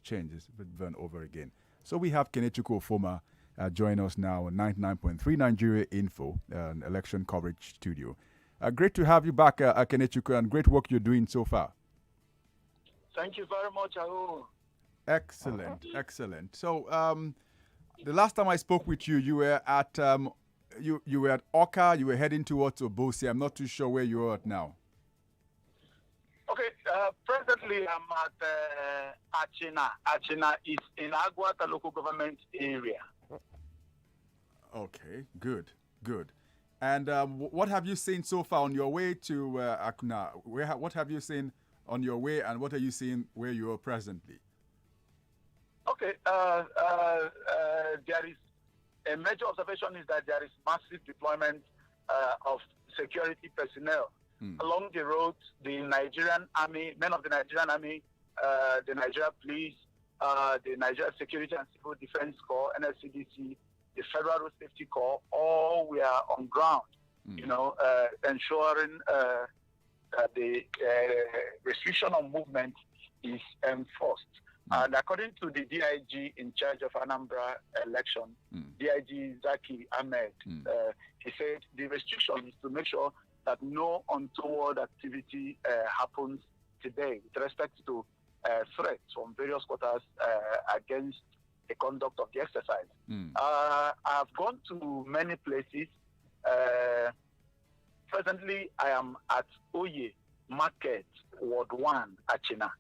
changes over and over again. So we have Kenechukwu Ofoma join us now on 99.3 Nigeria Info, an election coverage studio. Great to have you back, Kenechukwu, and great work you're doing so far. Thank you very much, Ahu. Excellent, excellent. So the last time I spoke with you, you were at you were at Oka. You were heading towards Obosi. I'm not too sure where you are at now. Okay, presently I'm at Achina. Achina is in Aguata local government area. Okay, good, good. And what have you seen so far on your way to Akuna? What have you seen on your way, and what are you seeing where you are presently? Okay, there is a major observation is that there is massive deployment of security personnel along the roads. The Nigerian Army, men of the Nigerian Army, the Nigerian Police, the Nigerian Security and Civil Defense Corps, NSCDC, the Federal Road Safety Corps, all we are on ground, ensuring that the restriction on movement is enforced. And according to the DIG in charge of Anambra election, DIG Zaki Ahmed, he said the restriction is to make sure that no untoward activity happens today with respect to threats from various quarters against the conduct of the exercise. I've gone to many places. Presently, I am at Oye Market, Ward 1, Achina.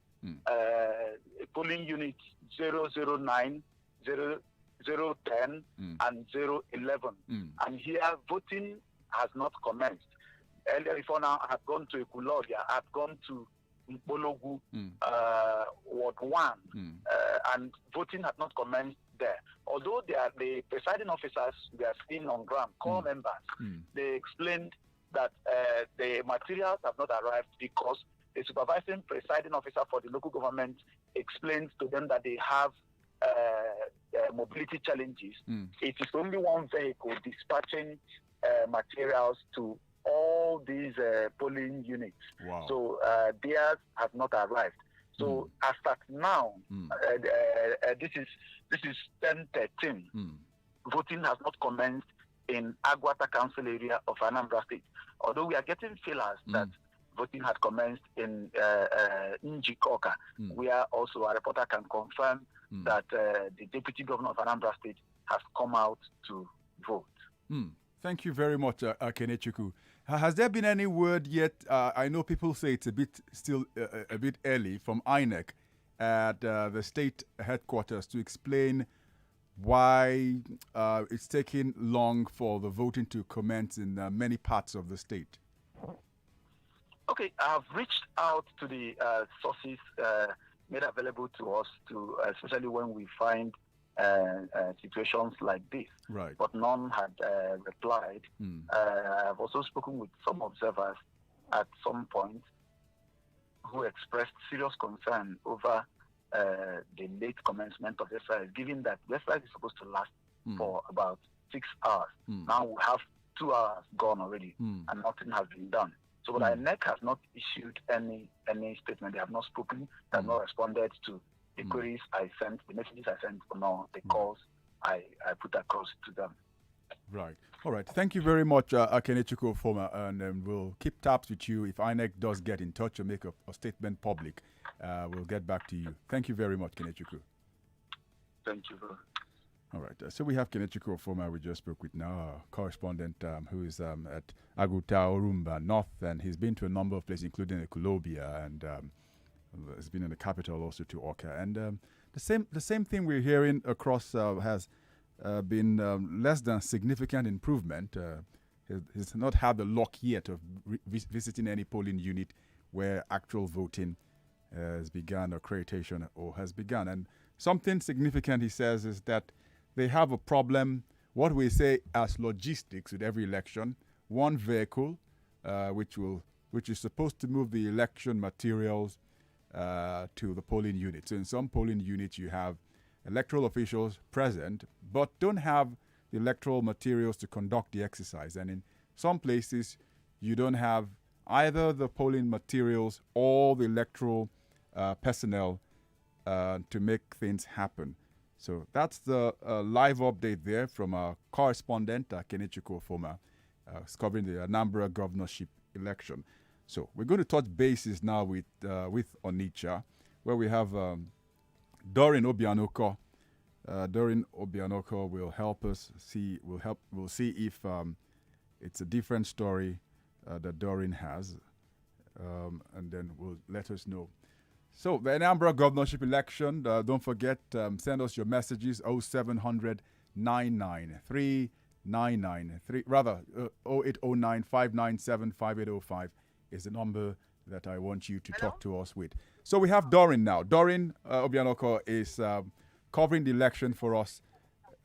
Polling units 009, 010, and 011. And here, voting has not commenced. Earlier before now, I have gone to Ekuloria, I have gone to Mbologu, Ward 1, and voting has not commenced there. Although the presiding officers we are seeing on ground, core members, they explained that the materials have not arrived because the supervising presiding officer for the local government explains to them that they have mobility challenges. It is only one vehicle dispatching materials to all these polling units. Wow. So theirs have not arrived. So as at now, this is 10:13. Voting has not commenced in Aguata Council area of Anambra State. Although we are getting feelers that voting had commenced in Njikoka, where also a reporter can confirm that the Deputy Governor of Anambra State has come out to vote. Thank you very much, Kenechukwu. Has there been any word yet? I know people say it's still a bit early from INEC at the state headquarters to explain why it's taking long for the voting to commence in many parts of the state. Okay, I've reached out to the sources made available to us, especially when we find situations like this. Right. But none had replied. I've also spoken with some observers at some point who expressed serious concern over the late commencement of the exercise, given that the exercise is supposed to last for about 6 hours. Now we have 2 hours gone already, and nothing has been done. So the INEC has not issued any statement. They have not spoken. They have not responded to the queries I sent, the messages I sent, or the calls I put across to them. Right. All right. Thank you very much, Kenechukwu Ofoma, and we'll keep tabs with you. If INEC does get in touch or make a statement public, we'll get back to you. Thank you very much, Kenechukwu. Thank you. All right. So we have Kenechukwu Ofoma we just spoke with now, our correspondent who is at Aguta Orumba North, and he's been to a number of places, including Ekulobia, and has been in the capital also to Oka. And the same thing we're hearing across has been less than significant improvement. He's not had the luck yet of visiting any polling unit where actual voting has begun, or accreditation has begun. And something significant, he says, is that they have a problem, what we say as logistics with every election. One vehicle, which is supposed to move the election materials to the polling unit. So in some polling units, you have electoral officials present, but don't have the electoral materials to conduct the exercise. And in some places, you don't have either the polling materials or the electoral personnel to make things happen. So that's the live update there from our correspondent, Kenechukwu Ofoma, covering the Anambra Governorship Election. So we're going to touch bases now with Onitsha, where we have Doreen Obianoko. Doreen Obianoko will help us see. We'll see if it's a different story that Doreen has, and then will let us know. So the Anambra Governorship Election, don't forget, send us your messages, 0700 993 993, rather 0809 597 5805 is the number that I want you to talk to us with. So we have Doreen now. Doreen Obianoko is covering the election for us.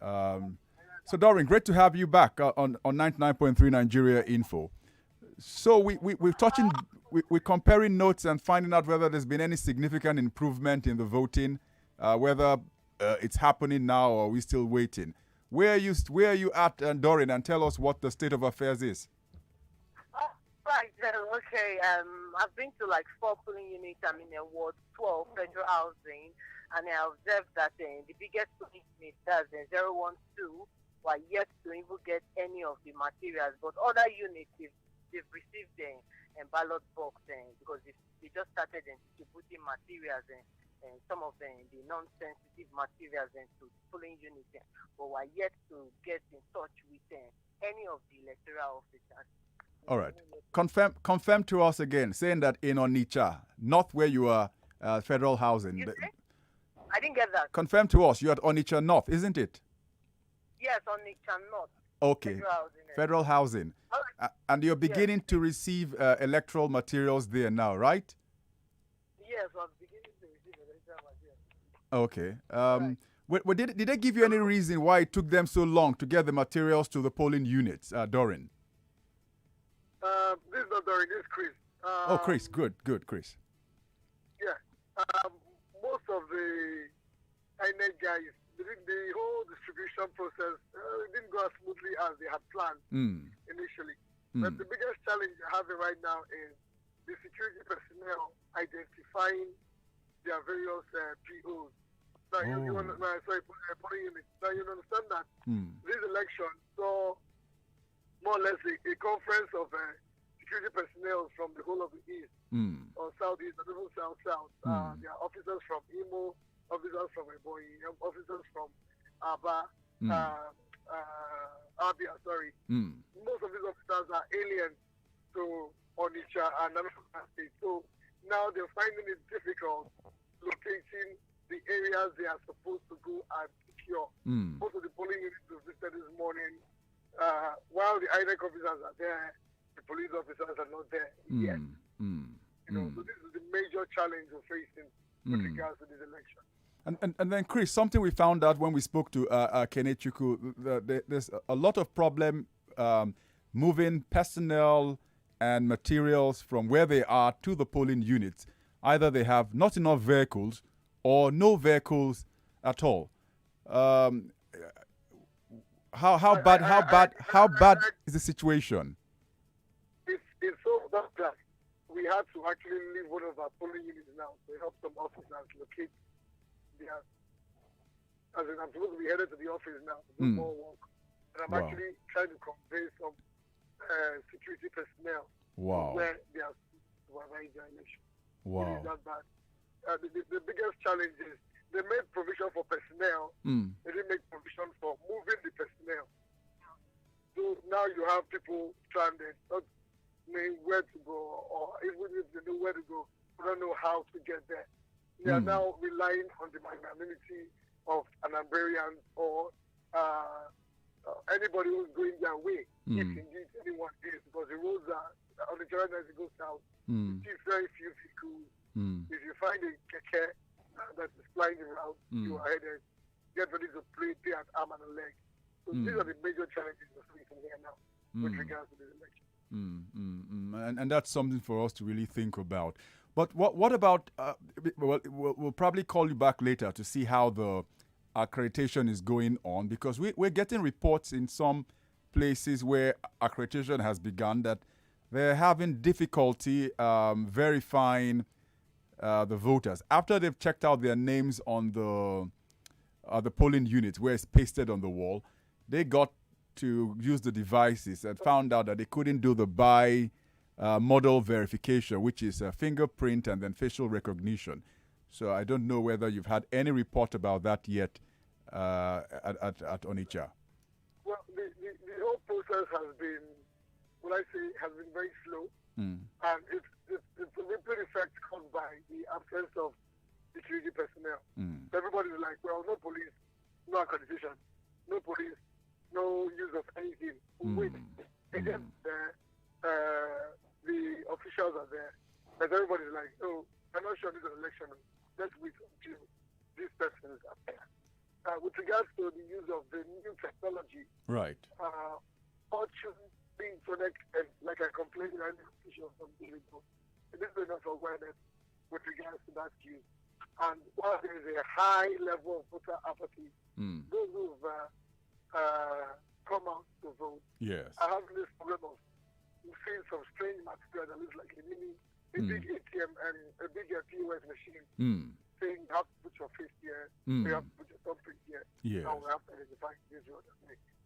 So Doreen, great to have you back on 99.3 Nigeria Info. So we're comparing notes and finding out whether there's been any significant improvement in the voting, whether it's happening now or we're still waiting. Where are you at, Doreen, and tell us what the state of affairs is. Right, okay. I've been to like 4 polling units. I'm in Ward 12, Federal Housing, and I observed that the biggest polling unit, that's 012, were yet to even get any of the materials, but other units, they've received the ballot box because they just started distributing materials and some of the non-sensitive materials to polling units, but were yet to get in touch with any of the electoral officers. All right. Confirm to us again, saying that in Onitsha, not where you are, Federal Housing. I didn't get that. Confirm to us, you're at Onitsha North, isn't it? Yes, Onitsha North. Okay. Federal Housing. And you're beginning to receive electoral materials there now, right? Yes, I'm beginning to receive electoral Okay. materials. Right. Did they give you any reason why it took them so long to get the materials to the polling units, Doreen? This is not Doreen, this is Chris. Chris. Good, Chris. Yeah. Most of the INEC guys, the whole distribution process didn't go as smoothly as they had planned initially. But the biggest challenge they're having right now is the security personnel identifying their various POs. Now, polling units. Now, you understand that this election saw more or less a conference of security personnel from the whole of the East, or Southeast, and even South. There are officers from Imo, officers from Ebonyi, officers from Aba, Abia, sorry. Most of these officers are aliens to Onitsha and Anambra State. So now they're finding it difficult locating the areas they are supposed to go and secure. Most of the polling units we visited this morning, while the INEC officers are there, the police officers are not there yet. So this is the major challenge we're facing with regards to this election. And then, Chris, something we found out when we spoke to Kenechukwu, there's a lot of problem moving personnel and materials from where they are to the polling units. Either they have not enough vehicles or no vehicles at all. How bad is the situation? It's so bad that we had to actually leave one of our polling units now to help some officers locate their. As in, I'm supposed to be headed to the office now to do more work, and I'm actually trying to convey some security personnel where they are supervising the election. It is that bad. The biggest challenge is they made provision for personnel. They didn't make provision for moving the personnel. So now you have people stranded, not knowing where to go, or even if they know where to go, they don't know how to get there. They are now relying on the magnanimity of Anambrarians or anybody who's going their way, if indeed anyone is, because the roads are on the journey as it goes south. You see very few vehicles. If you find a keke that is flying around, you are headed, get ready to pay at arm and a leg. So these are the major challenges we're facing here now with regards to this election. And that's something for us to really think about. But what about, we'll probably call you back later to see how the accreditation is going on, because we're getting reports in some places where accreditation has begun that they're having difficulty verifying the voters, after they've checked out their names on the polling units where it's pasted on the wall, they got to use the devices and found out that they couldn't do the by model verification, which is fingerprint and then facial recognition. So I don't know whether you've had any report about that yet at Onitsha. Well, the whole process has been, has been very slow. And it's a ripple effect caused by the absence of security personnel. So everybody's like, well, no police, no accreditation, no police, no use of anything. Wait, again, the officials are there, but everybody's like, oh, I'm not sure this is an election. Let's wait until these persons are there. With regards to the use of the new technology, right? Fortune being so next, like I complained in the official some days ago, there is enough awareness with regards to that use. And while there is a high level of voter apathy, those who've come out to vote are having this problem of seeing some strange material that looks like a big ATM and a big POS machine, saying you have to put your face here, you have to put your thumbprint here, now we have to identify this or that.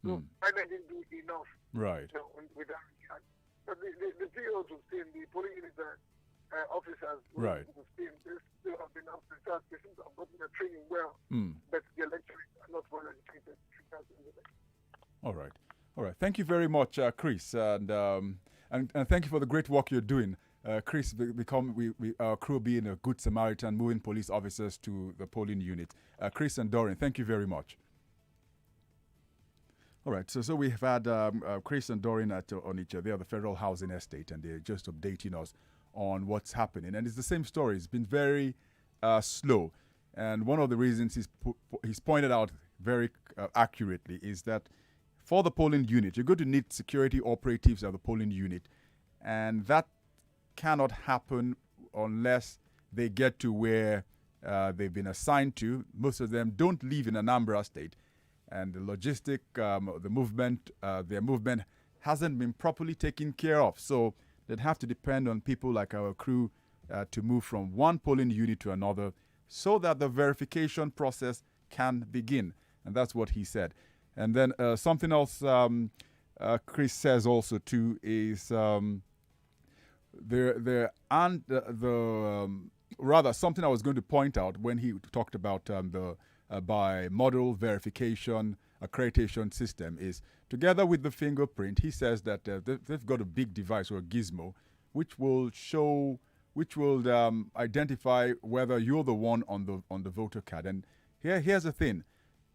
So I didn't do enough, right? With that regard. But the POs who've seen, the polling unit officers right. who've seen, they still have been up to start. Patients have gotten their training well, but the electorate are not well educated. All right. Thank you very much, Chris, and thank you for the great work you're doing. Chris, our crew being a good Samaritan, moving police officers to the polling unit. Chris and Dorian, thank you very much. All right, so we've had Chris and Dorian at Onitsha. They are the Federal Housing Estate, and they're just updating us on what's happening. And it's the same story. It's been very slow. And one of the reasons he's pointed out very accurately is that for the polling unit, you're going to need security operatives at the polling unit. And that cannot happen unless they get to where they've been assigned to. Most of them don't live in Anambra State. And the logistic, their movement hasn't been properly taken care of. So they'd have to depend on people like our crew to move from one polling unit to another so that the verification process can begin. And that's what he said. And then something else Chris says also too is rather something I was going to point out when he talked about the by model verification accreditation system is together with the fingerprint. He says that they've got a big device or a gizmo which will identify whether you're the one on the voter card. And here's the thing.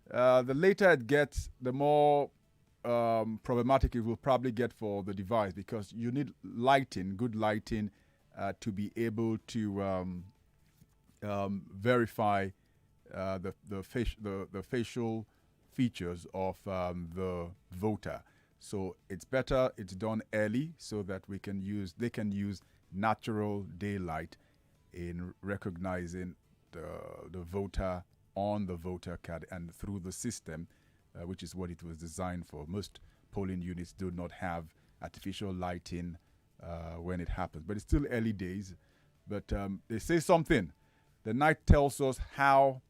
The later it gets, the more problematic it will probably get for the device, because you need good lighting, to be able to verify the facial features of the voter. So it's better it's done early so that they can use natural daylight in recognizing the voter on the voter card and through the system, which is what it was designed for. Most polling units do not have artificial lighting when it happens, but it's still early days. But they say something. The night tells us how,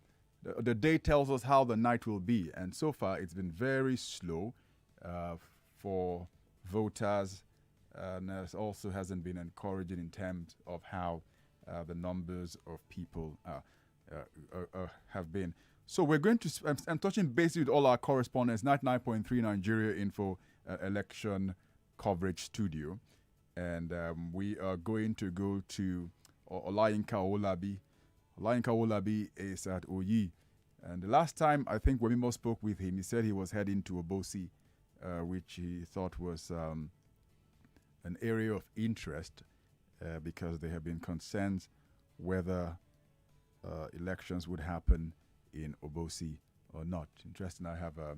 the day tells us how the night will be. And so far, it's been very slow for voters. And it also hasn't been encouraging in terms of how the numbers of people have been. So we're going to, I'm touching base with all our correspondents, 99.3 Nigeria Info election coverage studio. And we are going to go to Olayinka Olabi. Olayinka Olabi is at Oyi. And the last time I think Wemimo spoke with him, he said he was heading to Obosi, which he thought was an area of interest because there have been concerns whether elections would happen in Obosi or not. Interesting, I have a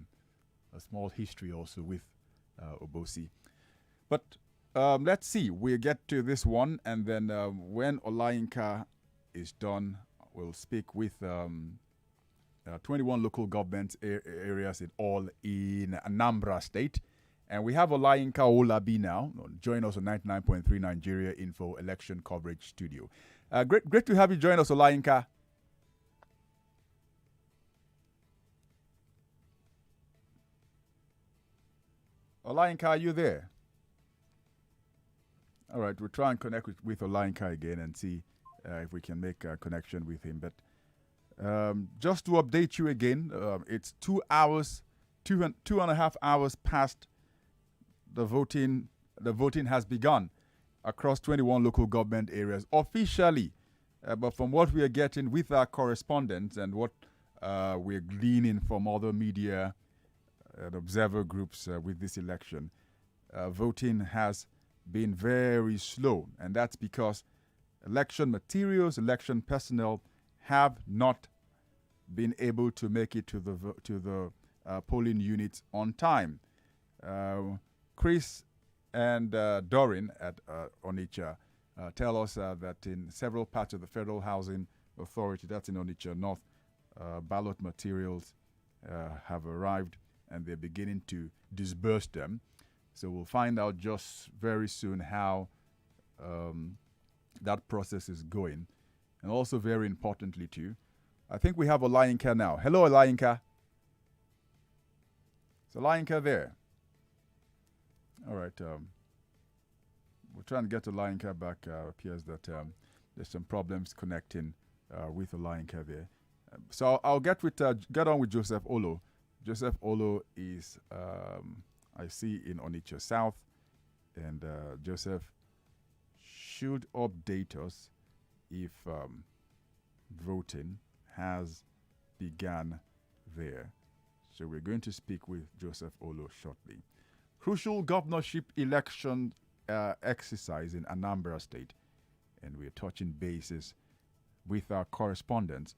small history also with Obosi. But let's see, we'll get to this one, and then when Olayinka is done, we'll speak with 21 local government areas in Anambra State. And we have Olayinka Olabi now. Join us on 99.3 Nigeria Info election coverage studio. Great to have you join us, Olayinka. Olayinka, are you there? All right, we'll try and connect with Olayinka again and see if we can make a connection with him. But just to update you again, it's 2 hours, two and a half hours past the voting. The voting has begun across 21 local government areas officially. But from what we are getting with our correspondents and what we're gleaning from other media and observer groups with this election, voting has been very slow. And that's because election materials, election personnel have not been able to make it to the polling units on time. Chris and Doreen at Onitsha tell us that in several parts of the Federal Housing Authority, that's in Onitsha North, ballot materials have arrived and they're beginning to disburse them. So we'll find out just very soon how that process is going. And also very importantly too, I think we have Olayinka now. Hello, Olayinka. Is Olayinka there? All right. We'll try and get Olayinka back. Appears that there's some problems connecting with Olayinka there. So I'll get on with Joseph Olo. Joseph Olo is, I see, in Onitsha South. And Joseph should update us if voting has begun there. So we're going to speak with Joseph Olo shortly. Crucial governorship election exercise in Anambra State. And we're touching bases with our correspondents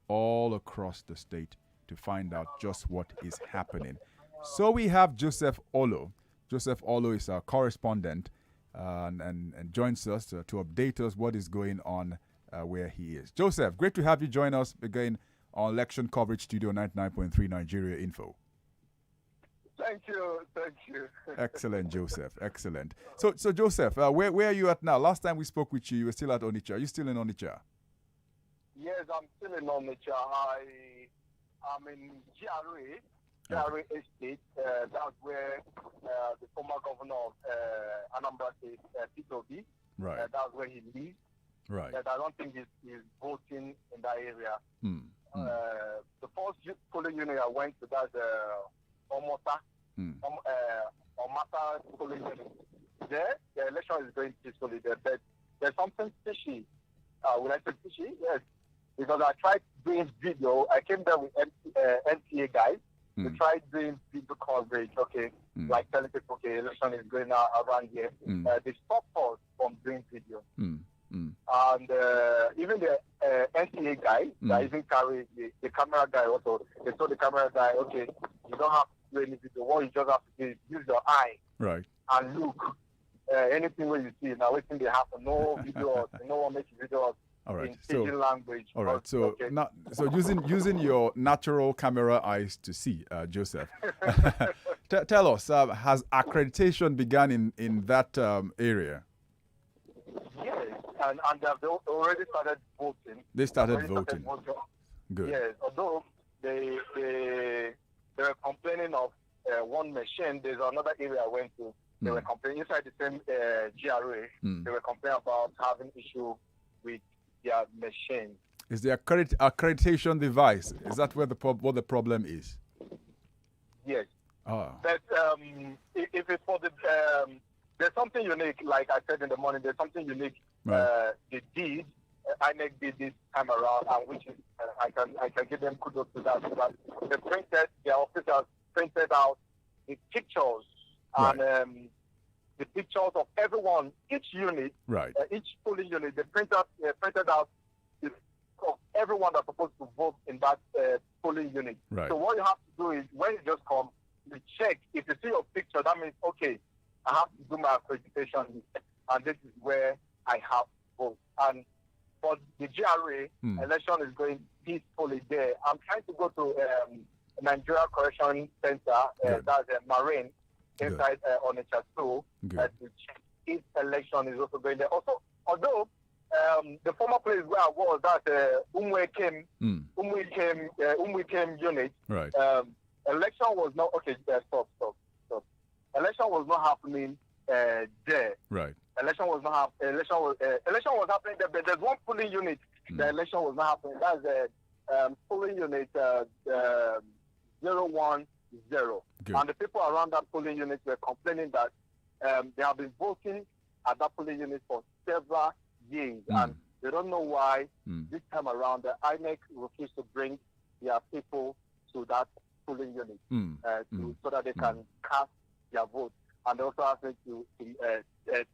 all across the state to find out just what is happening. So we have Joseph Olo. Joseph Olo is our correspondent and joins us to update us what is going on where he is. Joseph, great to have you join us again on Election Coverage Studio 99.3 Nigeria Info. Thank you. Excellent, Joseph. Excellent. So Joseph, where are you at now? Last time we spoke with you, you were still at Onitsha. Are you still in Onitsha? Yes, I'm still in Onitsha. I'm in GRA Estate. That's where the former governor of Anambra State, P2B, right. That's where he lives. Right. I don't think he's voting in that area. The first polling unit I went to, that's Omota. Omata polling unit. There, the election is going peacefully there, but there's something fishy. Would I say fishy? Yes. Because I tried doing video. I came there with NTA guys. We tried doing video coverage, like telling people, election is going on around here. They stopped us from doing video. And even the NTA guy, that even carry the camera guy also, they told the camera guy, you don't have to do any video. What you just have to do is use your eye and look. Anything where you see, now waiting they happen. No video, no one makes video. All right. In Asian language. All right. So using your natural camera eyes to see, Joseph. Tell us, has accreditation begun in that area? Yes, and they've already started voting. They started voting. Good. Yes, although they were complaining of one machine. There's another area I went to. They were complaining inside the same GRA. They were complaining about having issue with their machine. Is the accreditation device? Is that where what the problem is? Yes. Oh. But if it's for the there's something unique. Like I said in the morning, there's something unique. Right. They did. INEC did this time around, and which is I can give them kudos to that. But their officers printed out the pictures and the pictures of everyone, each unit, each polling unit. They printed out the of everyone that's supposed to vote in that polling unit. Right. So what you have to do is when you just come, you check. If you see your picture, that means I have to do my accreditation, and this is where I have to vote. And for the GRA, election is going peacefully there. I'm trying to go to Nigeria Correction Center, that's Marine, inside Onitsha 2, to check if election is also going there. Also, although the former place where I was, that's Umwekem unit. Right. Election was not stop. Election was not happening there. Right. Election was happening there, but there's one polling unit. The election was not happening. That's the polling unit 010. Good. And the people around that polling unit were complaining that they have been voting at that polling unit for several years, and they don't know why this time around the INEC refused to bring their people to that polling unit so that they can cast their vote. And they also asked me to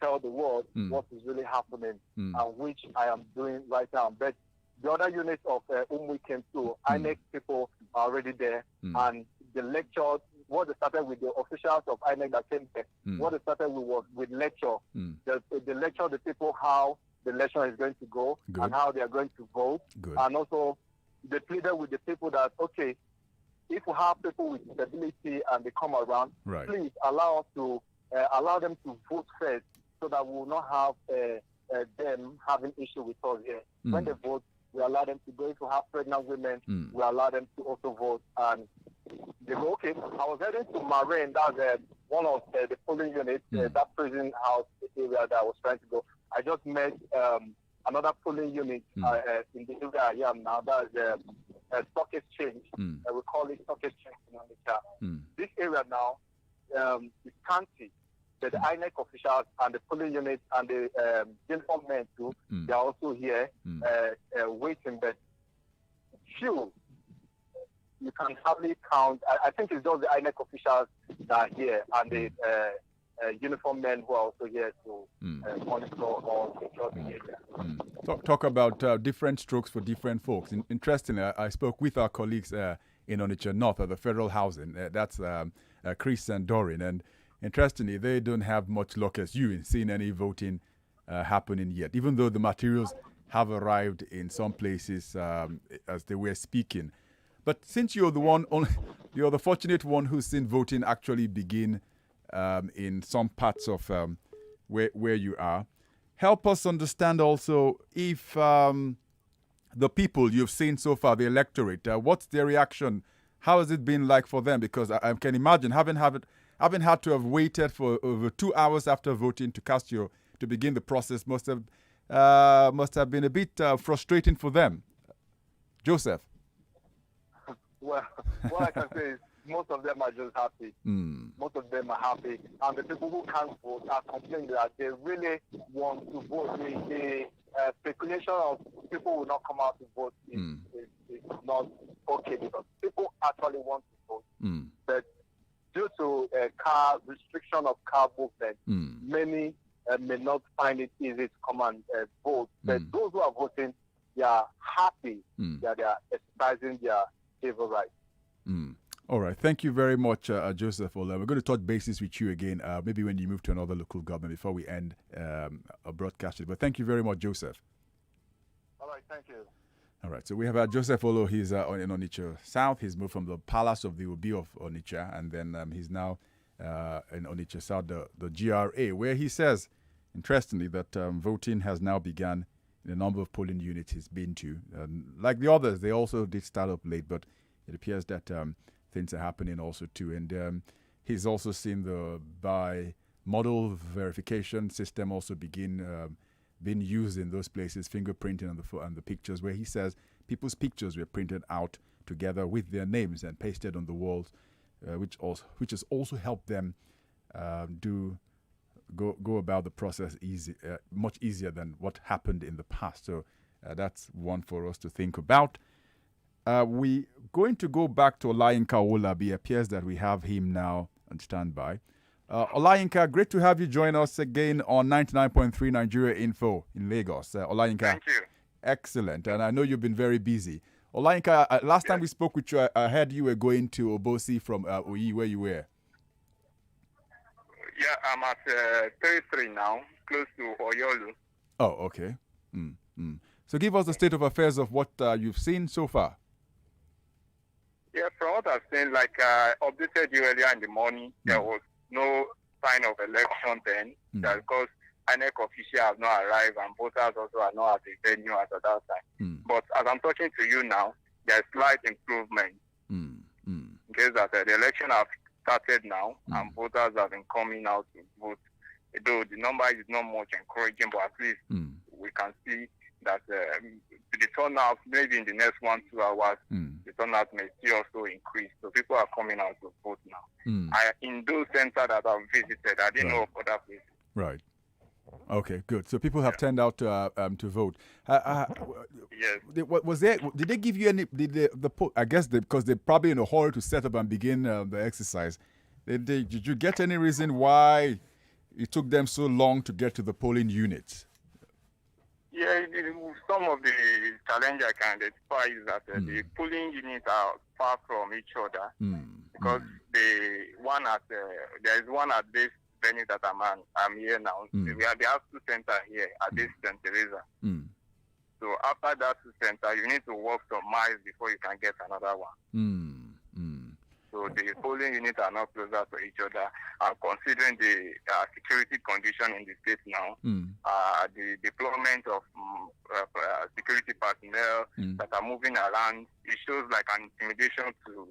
tell the world what is really happening, and which I am doing right now. But the other units of Umwekem too, INEC people are already there, and the lecture, what they started with the officials of INEC that came there, what they started with was with lecture. The lecture the people how the election is going to go and how they are going to vote. And also they pleaded with the people that, okay, if we have people with disability and they come around, please allow us to allow them to vote first, so that we will not have them having issue with us here. When they vote, we allow them to go. If we have pregnant women, we allow them to also vote. And they go, okay. I was heading to Marine, that's one of the polling units, that prison house area that I was trying to go. I just met another polling unit in the area I am now. That's stock exchange. We call it stock exchange in Onitsha. This area now is county. The INEC officials and the polling units and the uniform men too, they are also here waiting. But few, you can hardly count. I think it's just the INEC officials that are here and the uniform men who are also here to monitor or secure the area. Talk about different strokes for different folks. Interestingly, I spoke with our colleagues in Onitsha North at the Federal Housing. That's Chris and Doreen. And interestingly, they don't have much luck as you in seeing any voting happening yet, even though the materials have arrived in some places as they were speaking. But since you're the fortunate one who's seen voting actually begin in some parts of where you are, help us understand also if the people you've seen so far, the electorate, what's their reaction? How has it been like for them? Because I can imagine having had to have waited for over 2 hours after voting to begin the process must have been a bit frustrating for them. Joseph. Well, what I can say is most of them are just happy. Most of them are happy. And the people who can't vote are complaining that they really want to vote. The speculation of people will not come out to vote is not okay, because people actually want to vote. But due to restriction of car movement, many may not find it easy to come and vote. But those who are voting, they are happy that they are exercising their civil rights. All right. Thank you very much, Joseph Ola. We're going to touch bases with you again, maybe when you move to another local government before we end our broadcast. But thank you very much, Joseph. All right. Thank you. All right. So we have Joseph Olo. He's in Onitsha South. He's moved from the Palace of the Obi of Onitsha, and then he's now in Onitsha South, the GRA, where he says, interestingly, that voting has now begun in a number of polling units he's been to. Like the others, they also did start up late, but it appears that things are happening also too. And he's also seen the bi-model verification system also begin being used in those places, fingerprinting on the pictures, where he says people's pictures were printed out together with their names and pasted on the walls, which has also helped them go about the process much easier than what happened in the past. So that's one for us to think about. We're going to go back to Olayinka Owolabi. It appears that we have him now on standby. Olayinka, great to have you join us again on 99.3 Nigeria Info in Lagos. Olayinka. Thank you. Excellent. And I know you've been very busy. Olayinka, last time we spoke with you, I heard you were going to Obosi from Oyi, where you were. Yeah, I'm at territory now, close to Oyolu. Oh, okay. So give us the state of affairs of what you've seen so far. Yeah, from what I've seen, like I updated you earlier in the morning, there was no sign of election then, because INEC officials have not arrived and voters also are not at the venue as at that time. But as I'm talking to you now, there's slight improvement. In case that the election have started now and voters have been coming out to vote. Though the number is not much encouraging, but at least we can see that the turnout, maybe in the next 1-2 hours, the turnout may still also increase. So people are coming out to vote now. In those centers that I've visited, I didn't know of other places. Right. Okay, good. So people have turned out to vote. Yes. Was there? Did they give you any? I guess because they're probably in a hurry to set up and begin the exercise. Did you get any reason why it took them so long to get to the polling units? Yeah, some of the challenge I can identify is that the polling units are far from each other because there is one at this venue that I'm here now. They have 2 centers here at this St. Teresa. So after that 2 centers, you need to walk some miles before you can get another one. So the polling units are not closer to each other. Considering the security condition in the state now, the deployment of security personnel that are moving around, it shows like an intimidation to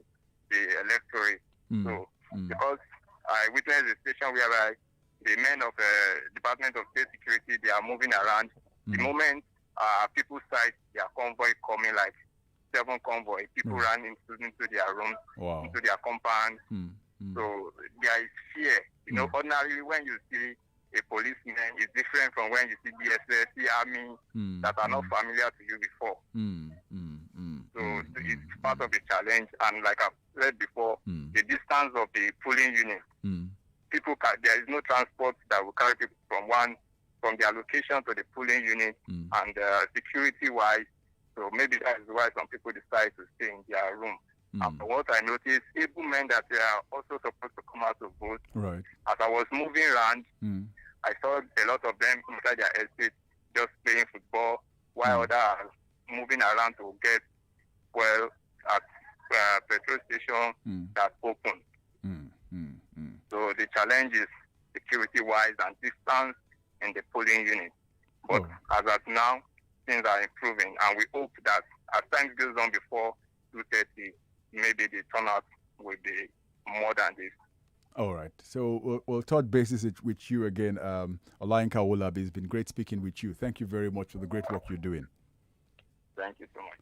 the electorate. So because I witnessed a station where the men of Department of State Security, they are moving around. The moment people sight their convoy coming, like 7 convoy, people ran into their rooms, into their compound. So there is fear. Ordinarily when you see a policeman, it's different from when you see DSS, the army that are not familiar to you before. So it's part of the challenge. And like I've said before, the distance of the polling unit, there is no transport that will carry people from their location to the polling unit, and security-wise. So maybe that is why some people decide to stay in their room. And what I noticed, able men that they are also supposed to come out to vote. Right. As I was moving around, I saw a lot of them inside their estate just playing football, while others are moving around to get at petrol station that's open. So the challenge is security-wise and distance in the polling unit. But as of now, things are improving, and we hope that as time goes on before 2:30, maybe the turnout will be more than this. All right. So we'll touch bases with you again. Olayin Kawolabi, it's been great speaking with you. Thank you very much for the great work you're doing. Thank you so much.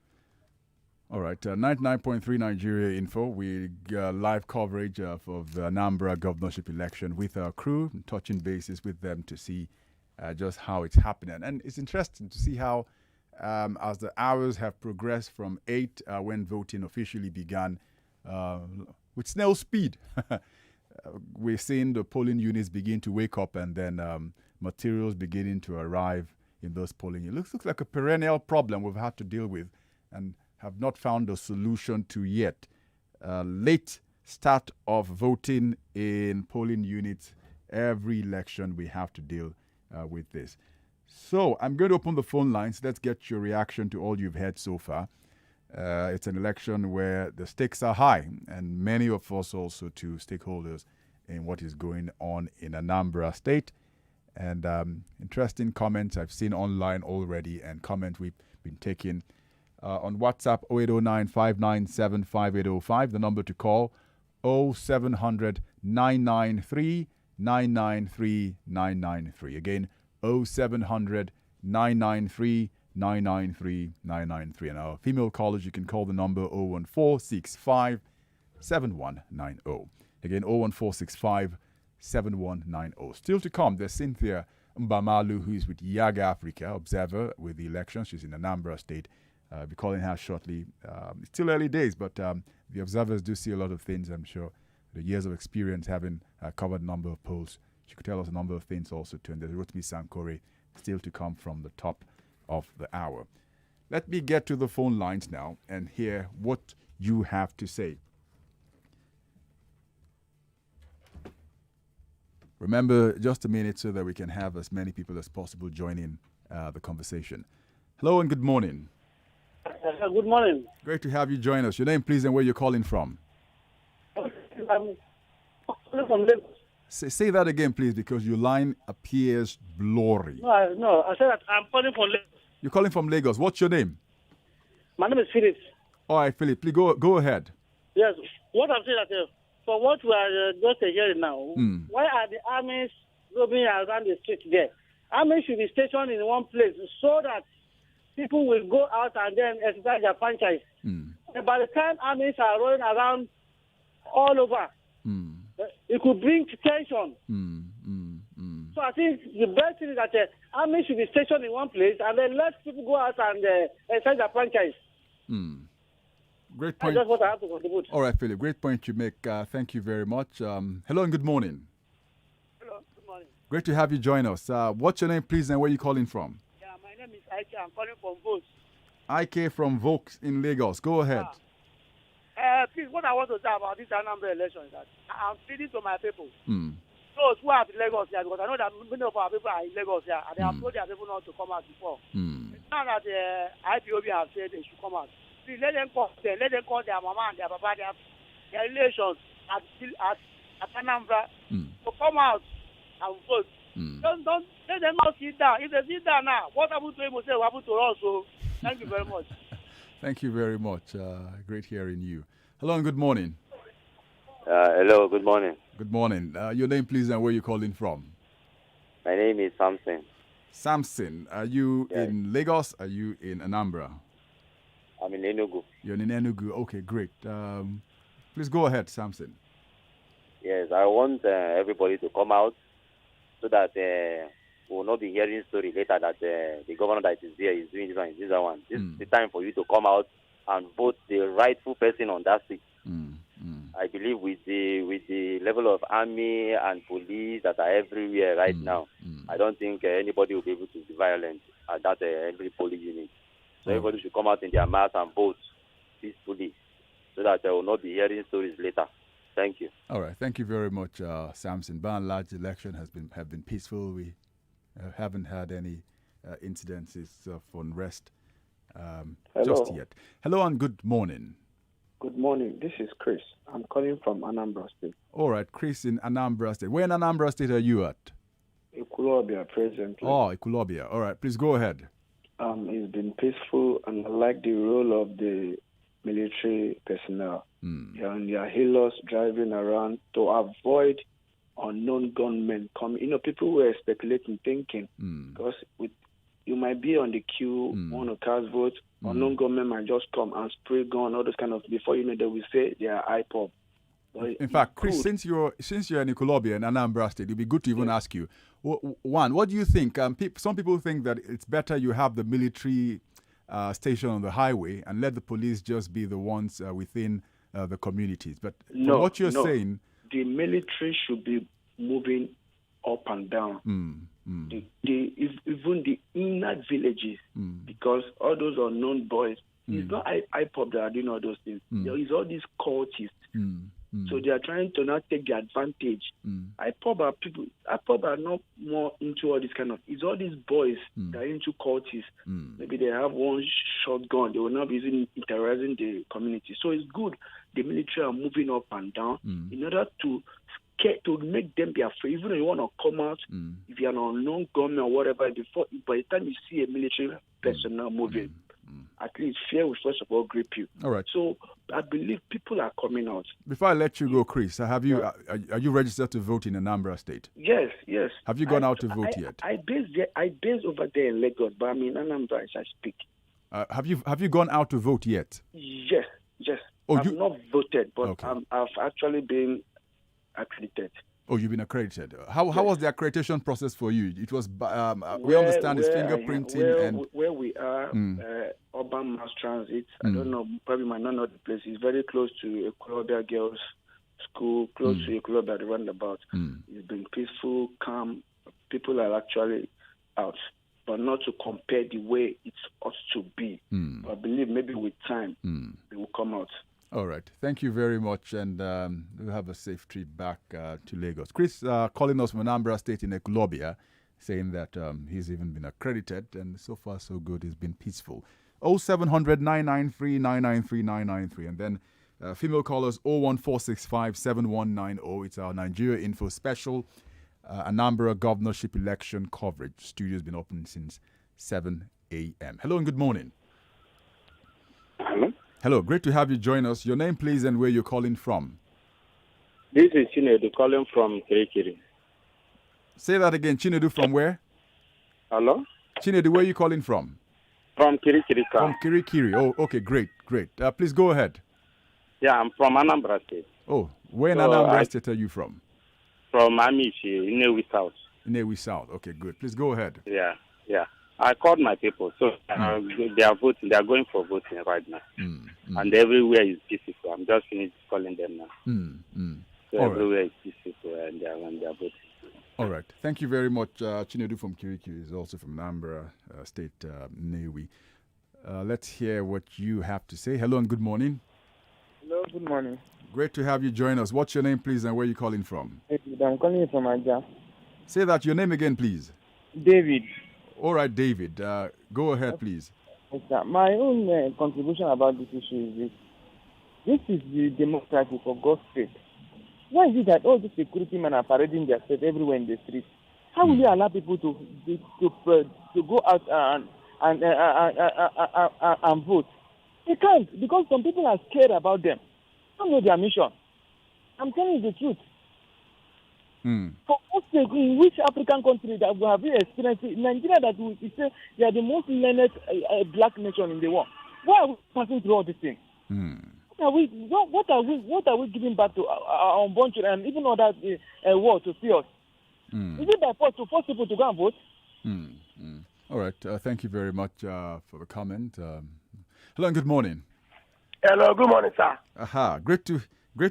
All right. 99.3 Nigeria Info. We live coverage of the Anambra Governorship Election with our crew, touching bases with them to see just how it's happening. And it's interesting to see how, as the hours have progressed from 8 when voting officially began, with snail speed, we're seeing the polling units begin to wake up, and then materials beginning to arrive in those polling units. It looks like a perennial problem we've had to deal with and have not found a solution to yet. Late start of voting in polling units. Every election we have to deal with this. So I'm going to open the phone lines. Let's get your reaction to all you've heard so far. It's an election where the stakes are high, and many of us also to stakeholders in what is going on in Anambra State. And interesting comments I've seen online already, and comments we've been taking on WhatsApp 0809 597 5805. The number to call 0700 993 993 993. Again, 0700 993 993 993. And our female callers, you can call the number 01465 7190. Again, 01465 7190. Still to come, there's Cynthia Mbamalu, who is with Yaga Africa, observer with the elections. She's in Anambra State. I'll be calling her shortly. It's still early days, but the observers do see a lot of things, I'm sure. The years of experience, having covered a number of polls. She could tell us a number of things also too. And there's Rotimi Sankore still to come from the top of the hour. Let me get to the phone lines now and hear what you have to say. Remember, just a minute so that we can have as many people as possible join in the conversation. Hello and good morning. Good morning. Great to have you join us. Your name, please, and where you're calling from. I'm calling from Lagos. Say that again, please, because your line appears blurry. No, I said that I'm calling from Lagos. You're calling from Lagos. What's your name? My name is Philip. All right, Philip, please go ahead. Yes, what I'm saying that for what we are just hearing now, why are the armies roaming around the street there? Armies should be stationed in one place so that people will go out and then exercise their franchise. And by the time armies are rolling around all over, it could bring tension. So I think the best thing is that armies should be stationed in one place and then let people go out and exercise their franchise. Great point. That's what I have to contribute. All right, Philip. Great point you make. Thank you very much. Hello and good morning. Hello, good morning. Great to have you join us. What's your name, please, and where are you calling from? Yeah, my name is Ike. I'm calling from Vokes. Ike from Vokes in Lagos. Go ahead. Please, what I want to say about this Anambra election is that I'm pleading to my people. those who are in Lagos here, because I know that many of our people are in Lagos here, and they have told their people not to come out before. Now that the IPOB have said they should come out, please let them call their mama and their papa, their relations at Anambra to come out and vote. Don't let them not sit down. If they sit down now, what happened to him will say what happened to us. So thank you very much. Thank you very much. Great hearing you. Hello and good morning. Hello, good morning. Good morning. Your name, please, and where you calling from? My name is Samson. Samson, are you in Lagos? Are you in Anambra? I'm in Enugu. You're in Enugu. Okay, great. Please go ahead, Samson. Yes, I want everybody to come out so that we will not be hearing story later that the governor that is there is doing this one, this one. This is the time for you to come out and vote the rightful person on that seat. I believe with the level of army and police that are everywhere right now, I don't think anybody will be able to be violent at that every police unit. So everybody should come out in their mass and vote peacefully so that they will not be hearing stories later. Thank you. All right. Thank you very much, Samson. By and large, the election have been peaceful. We haven't had any incidences of unrest just yet. Hello and good morning. Good morning. This is Chris. I'm calling from Anambra State. All right, Chris in Anambra State. Where in Anambra State are you at? Ekulobia, presently. Oh, Ekulobia. All right, please go ahead. It's been peaceful, and I like the role of the military personnel. They're on their halos driving around to avoid unknown gunmen coming. You know, people were speculating, thinking, because you might be on the queue, want to cast votes, unknown gunmen might just come and spray gun, all those kind of. Before you know, they will say they are IPOB. In fact, Chris, since you're in Ekulobia in Anambra State, it'd be good to even ask you. One, what do you think? Some people think that it's better you have the military station on the highway and let the police just be the ones within the communities. But from what you're saying, the military should be moving up and down. Even the inner villages, because all those unknown boys, it's not IPOB that are doing all those things. There is all these cultists. So they are trying to not take the advantage. IPOB are not more into all this kind of. It's all these boys that are into cultists. Maybe they have one shotgun. They will not be terrorizing the community. So it's good. The military are moving up and down in order to make them be afraid. Even if you want to come out, if you're an unknown gunman or whatever, by the time you see a military personnel moving, at least fear will first of all grip you. All right. So I believe people are coming out. Before I let you go, Chris, are you registered to vote in Anambra State? Yes. Have you gone out to vote yet? I base over there in Lagos, but I'm in Anambra as I speak. Have you gone out to vote yet? Yes. Oh, I've not voted, but okay. I've actually been accredited. Oh, you've been accredited. How was the accreditation process for you? It was we understand it's fingerprinting and where we are, urban mass transit. I don't know, probably might not know the place. It's very close to Ekulobia Girls School, close to Ekulobia the roundabout. It's been peaceful, calm. People are actually out, but not to compare the way it ought to be. I believe maybe with time they will come out. All right. Thank you very much, and we'll have a safe trip back to Lagos. Chris calling us from Anambra State in Ekulobia, saying that he's even been accredited, and so far so good. It's been peaceful. 0700 993 993 993, and then Female callers 01465 7190. It's our Nigeria Info special Anambra Governorship Election coverage. Studio's been open since 7 a.m. Hello and good morning. Hello. Hello, great to have you join us. Your name, please, and where you're calling from. This is Chinedu calling from Kirikiri. Say that again. Chinedu from where? Hello? Chinedu, where are you calling from? From Kirikiri. From Kirikiri. Oh, okay, great. Please go ahead. Yeah, I'm from Anambra State. Oh, where in Anambra State are you from? From Amishi, Inewi South. Inewi South. Okay, good. Please go ahead. Yeah. I called my people, so they are voting. They are going for voting right now. And everywhere is peaceful. I'm just finished calling them now. So all everywhere right. is peaceful and they are voting. All right. Thank you very much. Chinedu from Kirikiri is also from Anambra State, Inewi. Let's hear what you have to say. Hello and good morning. Hello, good morning. Great to have you join us. What's your name, please, and where are you calling from? I'm calling you from Aja. Say that. Your name again, please. David. All right, David. Go ahead, please. Yes, sir. My own contribution about this issue is this. This is the democracy for God's sake. Why is it that all these security men are parading their state everywhere in the streets? How will you allow people to go out and vote? They can't, because some people are scared about them. They don't know their mission. I'm telling you the truth. For God's sake, in which African country that we have been experiencing, Nigeria, that we say they are the most learned black nation in the world. Why are we passing through all these things? What are we giving back to our unborn children and even other world to see us? Is it by force to force people to go and vote? All right. Thank you very much for the comment. Hello and good morning. Hello, good morning, sir. Aha, great to hear.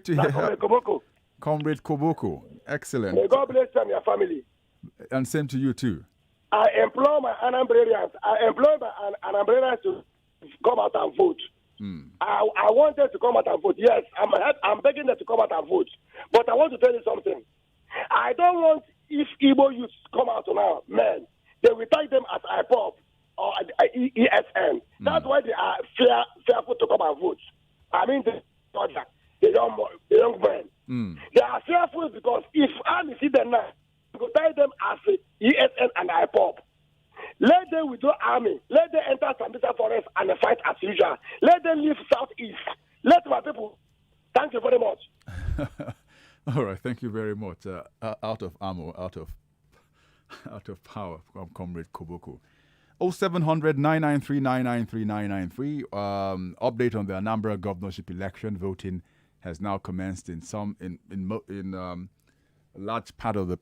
Comrade Koboko. Excellent. May God bless you and your family. And same to you too. I employ my Anambrarians. To come out and vote. I want them to come out and vote. Yes, I'm begging them to come out and vote. But I want to tell you something. I don't want, if Igbo youth come out now, man, they will tag them as IPOP or ESN. That's why they are fearful to come and vote. I mean, the young men. They are fearful because if army see them now, we will tie them as ESN and IPOP. Let them withdraw army. Let them enter Sambisa Forest and fight as usual. Let them leave Southeast. Let my people. Thank you very much. All right, thank you very much. Out of ammo, out of power from Comrade Koboko. 0700 993 993 993. Update on the Anambra Governorship Election. Voting has now commenced in a large part of the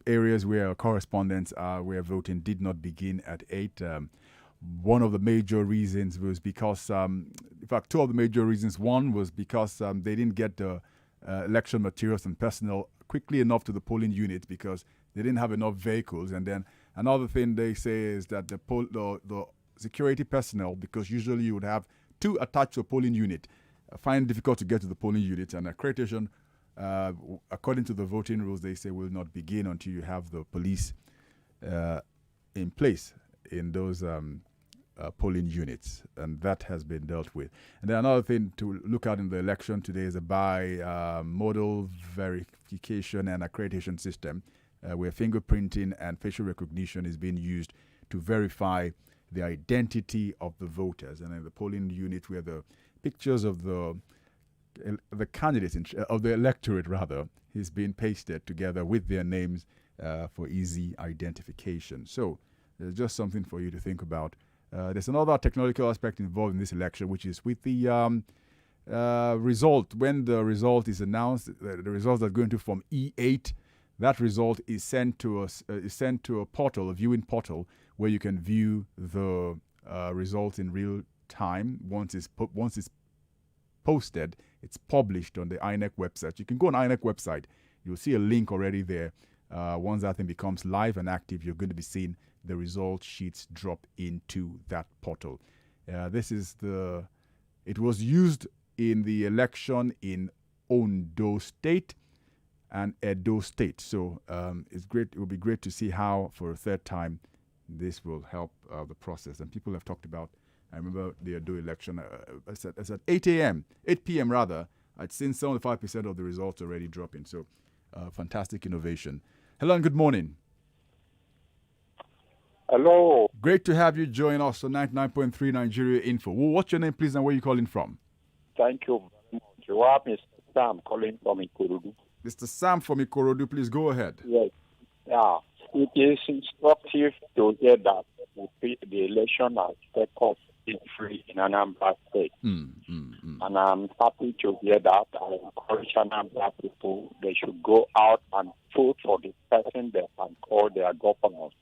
areas where our correspondents are, where voting did not begin at 8. One of the major reasons was because, in fact, two of the major reasons. One was because they didn't get the election materials and personnel quickly enough to the polling units because they didn't have enough vehicles. And then another thing they say is that the security personnel, because usually you would have two attached to a polling unit, find it difficult to get to the polling unit, and accreditation, according to the voting rules, they say will not begin until you have the police in place in those polling units, and that has been dealt with. And then another thing to look at in the election today is a bi-modal verification and accreditation system where fingerprinting and facial recognition is being used to verify the identity of the voters. And in the polling unit where the pictures of the candidates, of the electorate rather, is being pasted together with their names for easy identification. So there's just something for you to think about. There's another technological aspect involved in this election, which is with the result. When the result is announced, the results are going to from E8. That result is sent to a portal, a viewing portal, where you can view the results in real time. Once it's posted, it's published on the INEC website. You can go on INEC website. You'll see a link already there. Once that thing becomes live and active, you're going to be seeing the result sheets drop into that portal. It was used in the election in Ondo State and Edo State. So it's great. It will be great to see how, for a third time, this will help the process. And people have talked about, I remember the Edo election, it's at 8 p.m. rather, I'd seen 75% of the results already dropping. So, fantastic innovation. Hello and good morning. Hello. Great to have you join us on 99.3 Nigeria Info. Well, what's your name, please, and where are you calling from? Thank you very much. You are Mr. Sam calling from Ikorodu. Mr. Sam from Ikorodu, please go ahead. Yes. Yeah. It is instructive to hear that the election has taken free in Anambra State. And I'm happy to hear that. I encourage Anambra people, they should go out and vote for the person they can call their governors.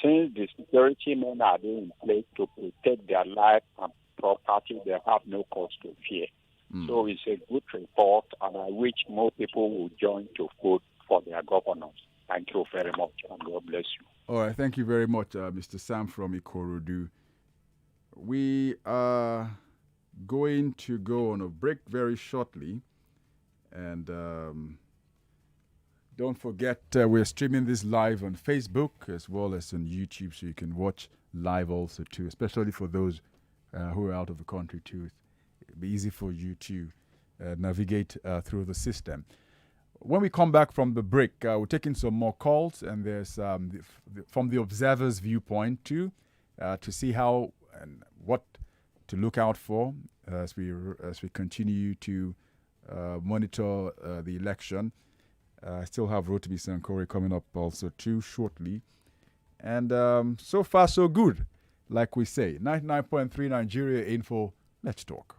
Since the security men are there in place to protect their life and property, they have no cause to fear. So it's a good report, and I wish more people will join to vote for their governors. Thank you very much, and God bless you. All right, thank you very much, Mr. Sam from Ikorodu. We are going to go on a break very shortly, and don't forget we're streaming this live on Facebook as well as on YouTube, so you can watch live also too, especially for those who are out of the country too. It'll be easy for you to navigate through the system. When we come back from the break, we're taking some more calls, and there's from the observer's viewpoint too, to see how and what to look out for as we continue to monitor the election. I still have Rotimi Sankore coming up also too shortly, and so far so good, like we say. 99.3 Nigeria Info. Let's talk.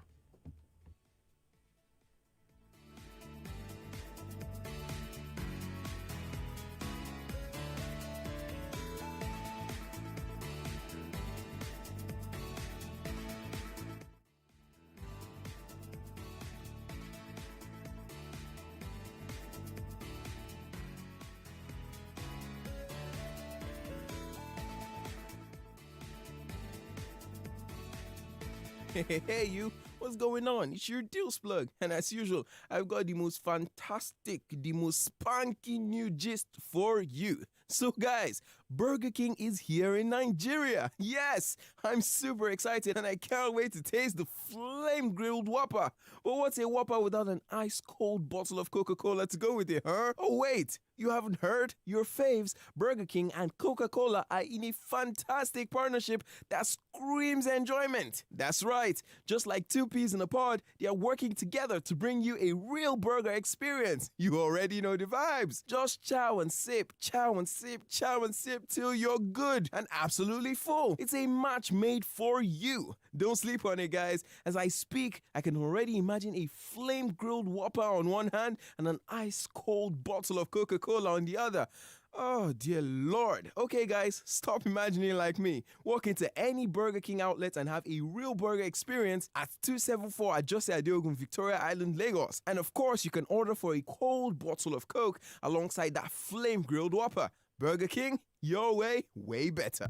Hey, you, what's going on? It's your Deals Plug, and as usual, I've got the most fantastic, the most spunky new gist for you. So guys, Burger King is here in Nigeria. Yes, I'm super excited and I can't wait to taste the flame grilled Whopper. But what's a Whopper without an ice cold bottle of Coca-Cola to go with it, huh? Oh wait, you haven't heard? Your faves, Burger King and Coca-Cola, are in a fantastic partnership that screams enjoyment. That's right, just like two peas in a pod, they are working together to bring you a real burger experience. You already know the vibes. Just chow and sip, chow and sip, chow and sip till you're good and absolutely full. It's a match made for you. Don't sleep on it, guys. As I speak, I can already imagine a flame-grilled Whopper on one hand and an ice-cold bottle of Coca-Cola on the other. Oh, dear Lord. Okay, guys, stop imagining like me. Walk into any Burger King outlet and have a real burger experience at 274 Ajose Adeogun, Victoria Island, Lagos. And of course, you can order for a cold bottle of Coke alongside that flame-grilled Whopper. Burger King, your way, way better.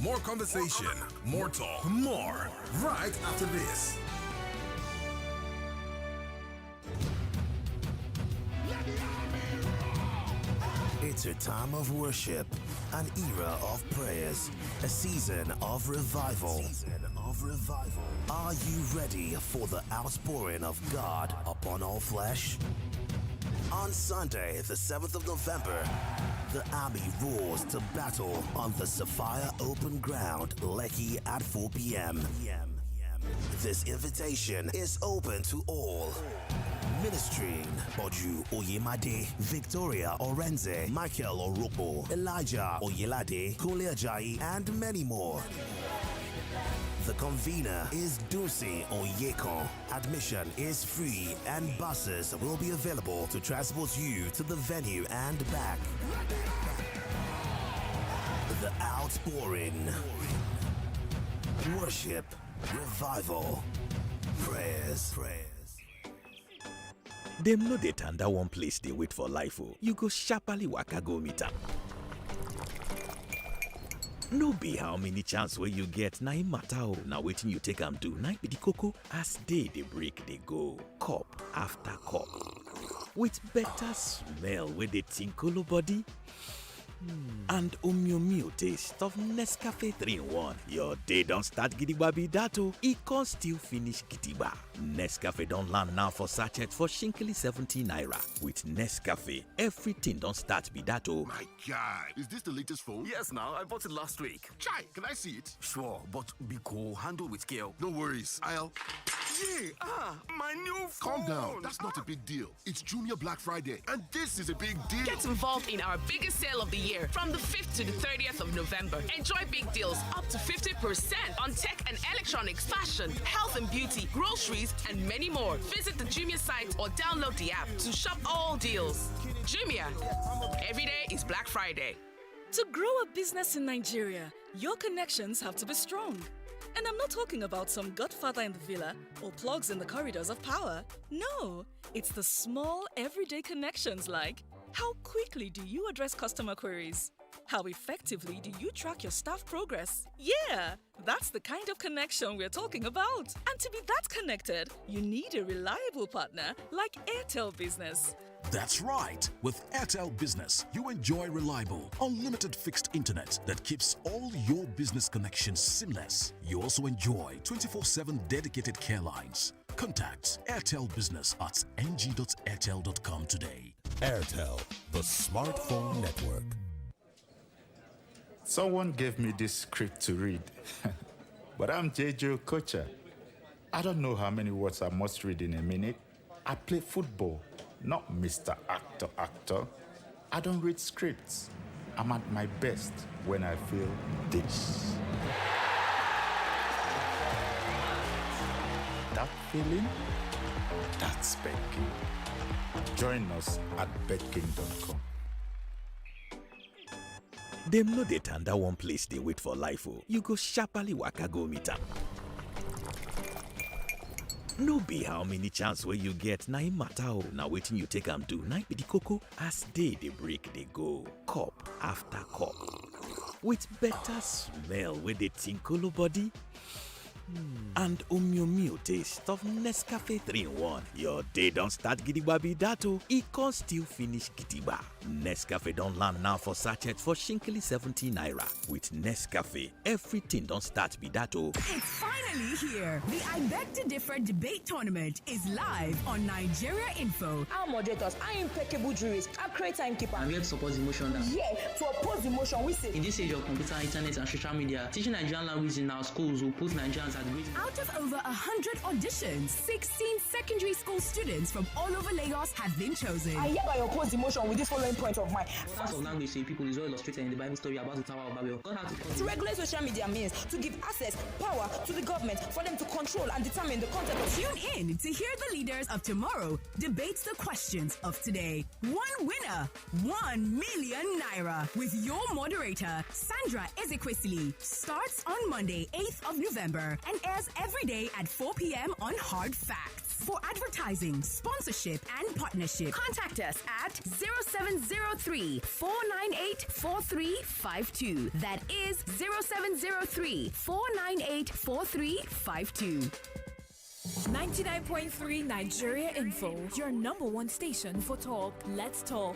More conversation, more talk, more right after this. It's a time of worship, an era of prayers, a season of revival. Are you ready for the outpouring of God upon all flesh? On Sunday, the 7th of November, the army roars to battle on the Sapphire Open Ground, Lekki at 4 p.m. This invitation is open to all. Ministering Oju Oyemade, Victoria Orenze, Michael Oropo, Elijah Oyelade, Kule Ajayi, and many more. The convener is Dusi Oyeko. Admission is free and buses will be available to transport you to the venue and back. The outpouring. Worship, revival, prayers. Dem no dey tanda one place dey wait for life o. You go sharply waka go meet am. No be how many chance wey you get na im matter o. Na wetin you take am do na im be the koko. As day dey break dey go, cup after cup, with better smell wey dey tinkolo body. And Omyomyo taste of Nescafe 3-in-1. Your day don't start gidigba be that o. E can still finish gidigba. Nescafe don't land now for sachet for shinkily 70 naira. With Nescafe, everything don't start be that o. My guy, is this the latest phone? Yes, now. I bought it last week. Chai, can I see it? Sure, but be cool. Handle with scale. No worries. My new phone. Calm down. That's not a big deal. It's Jumia Black Friday, and this is a big deal. Get involved in our biggest sale of the year from the 5th to the 30th of November. Enjoy big deals up to 50% on tech and electronics, fashion, health and beauty, groceries, and many more. Visit the Jumia site or download the app to shop all deals. Jumia. Every day is Black Friday. To grow a business in Nigeria, your connections have to be strong. And I'm not talking about some godfather in the villa or plugs in the corridors of power. No, it's the small, everyday connections like how quickly do you address customer queries? How effectively do you track your staff progress? Yeah, that's the kind of connection we're talking about. And to be that connected, you need a reliable partner like Airtel Business. That's right. With Airtel Business, you enjoy reliable, unlimited fixed internet that keeps all your business connections seamless. You also enjoy 24/7 dedicated care lines. Contact Airtel Business at ng.airtel.com today. Airtel, the smartphone network. Someone gave me this script to read, but I'm JJ Okocha. I don't know how many words I must read in a minute. I play football, not Mr. Actor. I don't read scripts. I'm at my best when I feel this. That feeling? That's betking. Join us at betking.com. Dem no dey tanda one place dey wait for life o. You go sharply waka go meet am. No be how many chance wey you get na im matter o. Na wetin you take am do na im be the koko. As day dey break dey go, cup after cup, with better smell wey dey tinkolo body. And Omyomyo taste of Nescafe 3-in-1. Your day don't start gidigba be that o. E can still finish gidigba. Nescafe don't land now for sachet for shinkily 70 naira. With Nescafe, everything don't start be that o. It's finally here. The I Beg to Differ debate tournament is live on Nigeria Info. Our moderators are impeccable jurists, our great timekeeper. I'm here to support the motion now. Yeah, to oppose the motion, we say. In this age of computer, internet, and social media, teaching Nigerian language in our schools will put Nigerians at great. Out of over 100 auditions, 16 secondary school students from all over Lagos have been chosen. I hereby oppose the motion with this following point of mine. The importance of language to people is well illustrated in the Bible story about the Tower of Babel. God had to regulate social media means to give access, power to the government for them to control and determine the content of. Tune in to hear the leaders of tomorrow debate the questions of today. One winner, 1 million naira with your moderator, Sandra Ezekwesili. Starts on Monday, 8th of November and airs every day at 4 p.m. on Hard Facts. For advertising, sponsorship, and partnership, contact us at 0703-498-4352. That is 0703-498-4352. 99.3 Nigeria Info, your number one station for talk. Let's talk.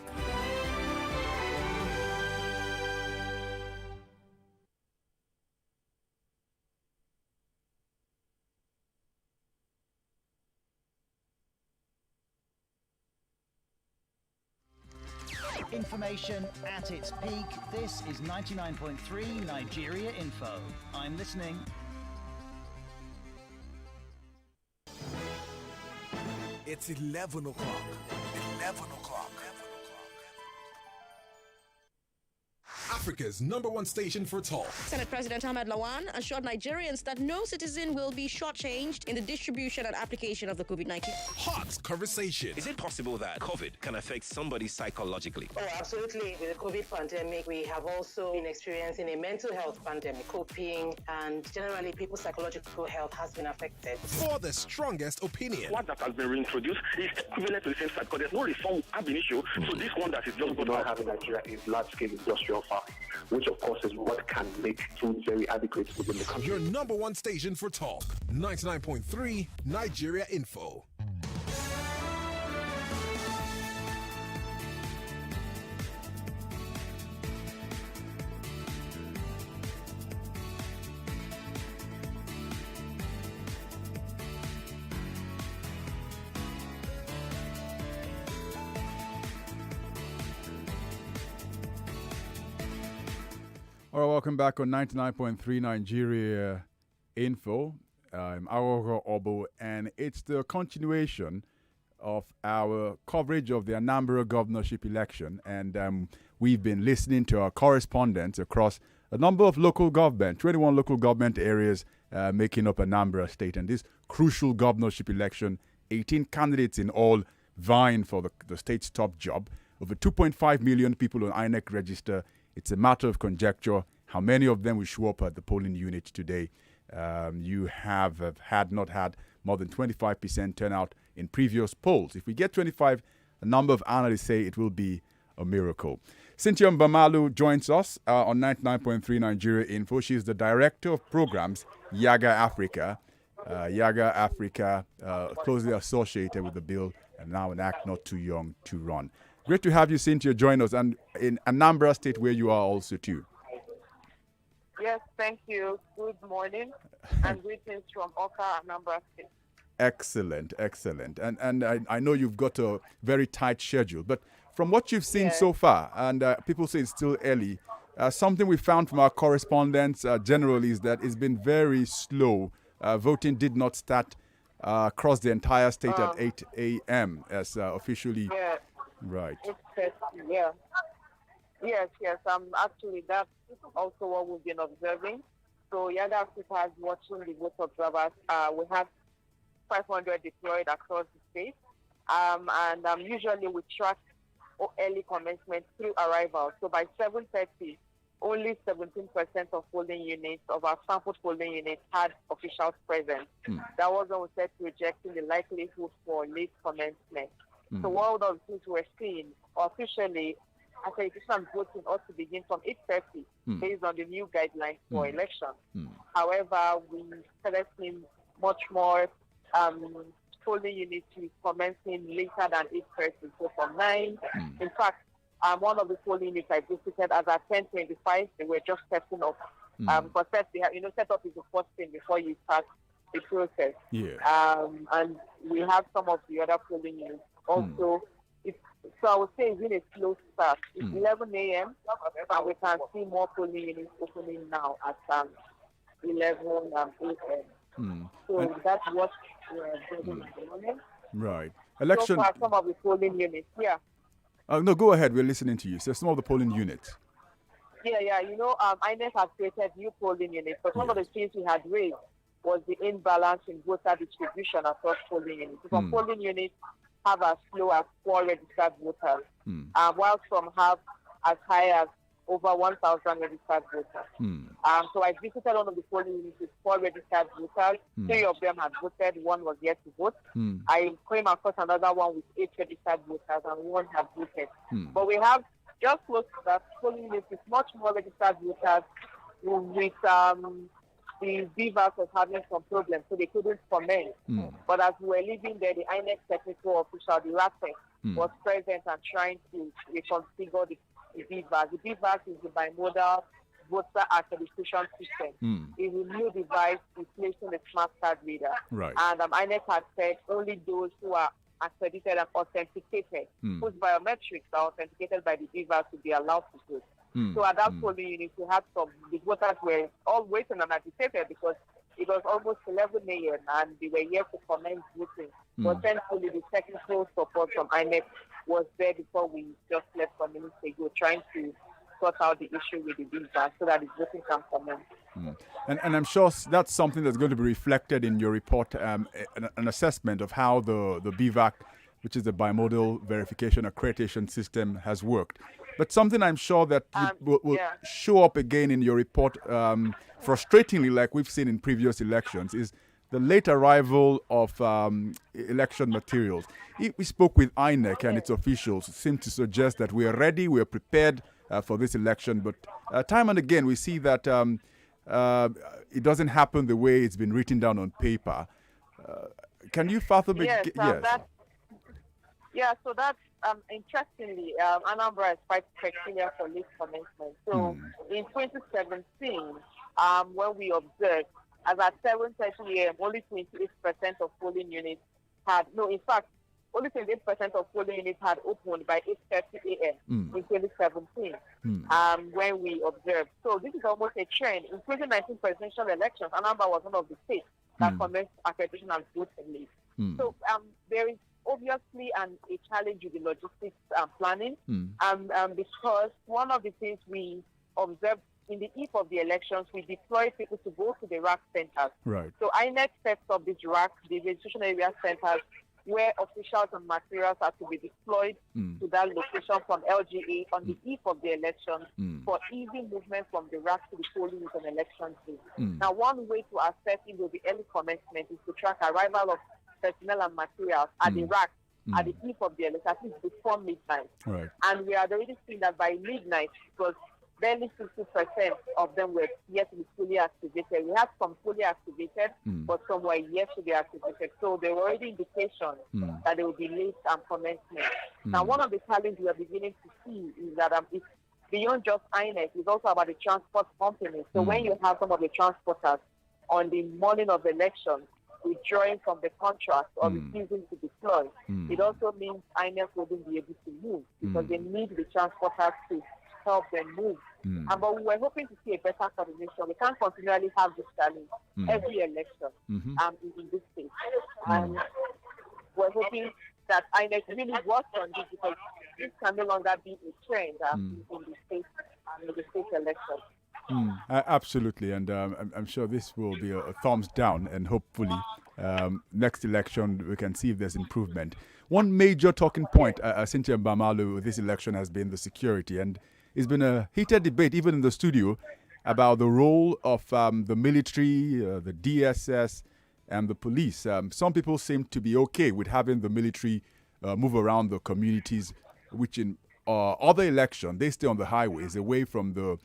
Information at its peak. This is 99.3 Nigeria Info. I'm listening. It's 11 o'clock. 11 o'clock. Africa's #1 station for talk. Senate President Ahmed Lawan assured Nigerians that no citizen will be shortchanged in the distribution and application of the COVID-19. Hot conversation. Is it possible that COVID can affect somebody psychologically? Oh, absolutely. With the COVID pandemic, we have also been experiencing a mental health pandemic. Coping and generally people's psychological health has been affected. For the strongest opinion. What that has been reintroduced is equivalent to the same side because there's no reform ab initio. So this one that is just going to have in Nigeria is large-scale industrial farming, which of course is what can make food very adequate within the country. Your #1 station for talk. 99.3 Nigeria Info. All right, welcome back on 99.3 Nigeria Info. I'm Aurora Obo, and it's the continuation of our coverage of the Anambra Governorship Election. And we've been listening to our correspondents across a number of local government, 21 local government areas making up Anambra State. And this crucial governorship election, 18 candidates in all vying for the state's top job. Over 2.5 million people on INEC register. It's a matter of conjecture how many of them will show up at the polling unit today. You have not had more than 25% turnout in previous polls. If we get 25, a number of analysts say it will be a miracle. Cynthia Mbamalu joins us on 99.3 Nigeria Info. She's the Director of Programs, Yaga Africa. Yaga Africa, closely associated with the bill, and now an act not too young to run. Great to have you, Cynthia, join us, and in Anambra State, where you are also too. Yes, thank you. Good morning, and greetings from Oka, Anambra State. Excellent. And I know you've got a very tight schedule, but from what you've seen so far, and people say it's still early, something we found from our correspondents generally is that it's been very slow. Voting did not start across the entire state at 8 a.m. as officially... Yeah. Right. Yeah. Yes. Actually, that's also what we've been observing. So Yaga Africa is watching the vote observers. We have 500 deployed across the state. And usually we track early commencement through arrival. So by 7:30, only 17% of polling units, of our sampled polling units, had officials present. That was when we said rejecting the likelihood for late commencement. So what those things we're seeing officially, accreditation voting ought to begin from 8:30 based on the new guidelines for election. However, we started seeing much more polling units commencing later than 8:30, so from 9. In fact, one of the polling units I visited as at 10:25, they were just setting up. Because setup is the first thing before you start the process. And we have some of the other polling units also. So I would say it's been a slow start. It's 11 a.m. and we can see more polling units opening now at 11 a.m. So that's what we're doing at the moment. Right. Election. So far, some of the polling units, no, go ahead. We're listening to you. So some of the polling units. Yeah. INEC has created new polling units. But some of the things we had raised was the imbalance in voter distribution across polling units. Some polling units have as low as 4 registered voters, while some have as high as over 1,000 registered voters. So I visited one of the polling units with 4 registered voters. 3 of them had voted, 1 was yet to vote. I came across another one with 8 registered voters and 1 had voted. But we have just close to that polling unit with much more registered voters with the beavers was having some problems, so they couldn't comment. But as we were leaving there, the INEC technical official, the RAPEC, was present and trying to reconfigure the beavers. The beavers is the bimodal voter accreditation system. It's a new device replacing the smart card reader. And INEC had said only those who are accredited and authenticated, whose biometrics are authenticated by the beavers, to be allowed to vote. So at that polling unit, we had the voters were all waiting and agitated because it was almost 11 a.m. and they were here to commence voting. But thankfully, the technical support from INEC was there before we just left some minutes ago, trying to sort out the issue with the visa so that the voting can commence. And I'm sure that's something that's going to be reflected in your report, an assessment of how the BVAC, which is the bimodal verification accreditation system, has worked. But something I'm sure that will show up again in your report, frustratingly, like we've seen in previous elections, is the late arrival of election materials. We spoke with INEC and its officials, seem to suggest that we are ready, we are prepared for this election. But time and again, we see that it doesn't happen the way it's been written down on paper. Can you fathom it? So that's interestingly, Anambra is quite peculiar for late commencement. So in 2017, when we observed, as at 7:30 a.m., only 28% of polling units had, in fact, only 28% of polling units had opened by 8:30 a.m. in 2017 when we observed. So this is almost a trend. In 2019 presidential elections, Anambra was one of the states that commenced accreditation and voting late. So there is obviously a challenge with the logistics planning because one of the things we observed in the eve of the elections, we deployed people to go to the RAC centers. Right. So INEC sets up these RAC, the registration area centers, where officials and materials are to be deployed to that location from LGA on the eve of the election for easy movement from the RAC to the polling unit on election day. Now, one way to assess if there will be early commencement is to track arrival of personnel and materials at the RAC at the eve of the election, at least before midnight. Right. And we had already seen that by midnight, because barely 50% of them were yet to be fully activated. We had some fully activated, but some were yet to be activated. So there were already indications that there will be late commencement. Now, one of the challenges we are beginning to see is that it's beyond just INEC. It's also about the transport companies. So when you have some of the transporters on the morning of the election withdrawing from the contract or refusing to deploy, it also means INEC wouldn't be able to move because they need the transporters to help them move. But we were hoping to see a better coordination. We can't continually have this challenge every election in this state. And we're hoping that INEC really works on this because this can no longer be a trend in the state election. Absolutely, and I'm sure this will be a thumbs down, and hopefully next election we can see if there's improvement. One major talking point, Cynthia Mbamalu, with this election has been the security, and it's been a heated debate, even in the studio, about the role of the military, the DSS, and the police. Some people seem to be okay with having the military move around the communities, which in other elections, they stay on the highways, away from the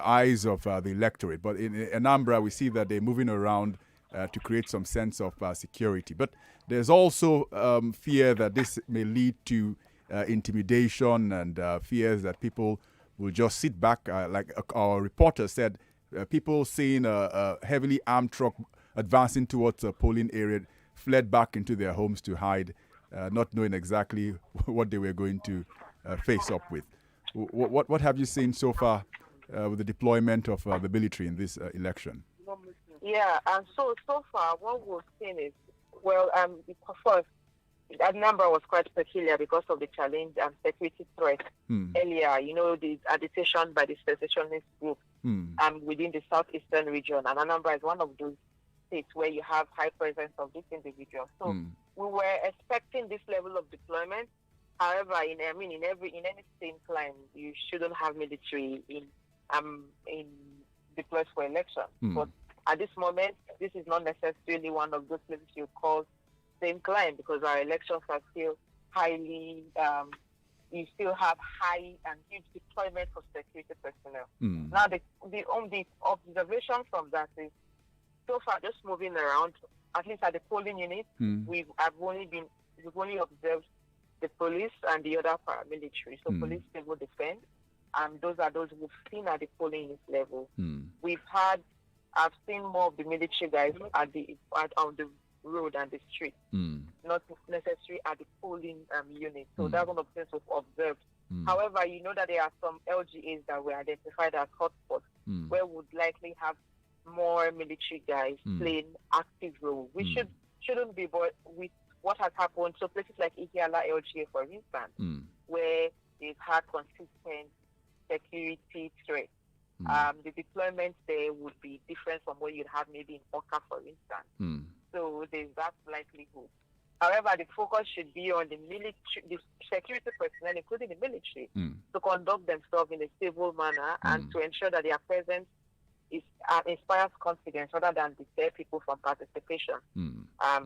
eyes of the electorate. But in Anambra, we see that they're moving around to create some sense of security. But there's also fear that this may lead to intimidation and fears that people will just sit back. Like our reporter said, people seeing a heavily armed truck advancing towards a polling area fled back into their homes to hide, not knowing exactly what they were going to face up with. What have you seen so far with the deployment of the military in this election? Yeah, and so far what we've seen is, well, first, that number was quite peculiar because of the challenge and security threat earlier. You know, the agitation by the secessionist group within the southeastern region, and Anambra is one of those states where you have high presence of this individual. So we were expecting this level of deployment. However, in any state climb, you shouldn't have military in deployed for election. But at this moment, this is not necessarily one of those places you call same climb because our elections are still highly. You still have high and huge deployment for security personnel. Now, the observation from that is so far just moving around. At least at the polling unit, we've only observed the police and the other paramilitary. So police civil defense, and those are those we've seen at the polling unit level. I've seen more of the military guys on the road and the street, not necessarily at the polling unit. So that's one of the things we've observed. However, you know that there are some LGAs that were identified as hotspots where we would likely have more military guys playing active role. We shouldn't be, but with what has happened, so places like Ihiala LGA, for instance, where they've had consistent security threats, the deployment there would be different from what you'd have maybe in Oka, for instance. So there's that likelihood. However, the focus should be on the military, the security personnel, including the military, to conduct themselves in a civil manner and to ensure that their presence inspires confidence rather than deter people from participation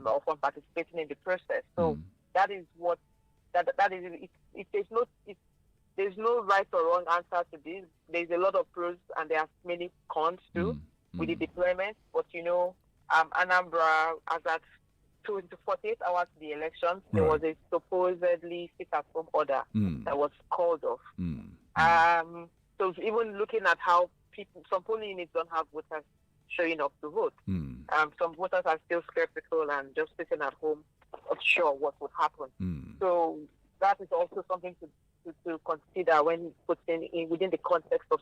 or from participating in the process. So that is what that is. There's no right or wrong answer to this. There's a lot of pros and there are many cons too with the deployment. But you know, Anambra, as at 48 hours to the elections, there was a supposedly sit-at-home order that was called off. So even looking at how some polling units don't have voters showing up to vote. Some voters are still skeptical and just sitting at home sure what would happen. So that is also something to consider when putting in within the context of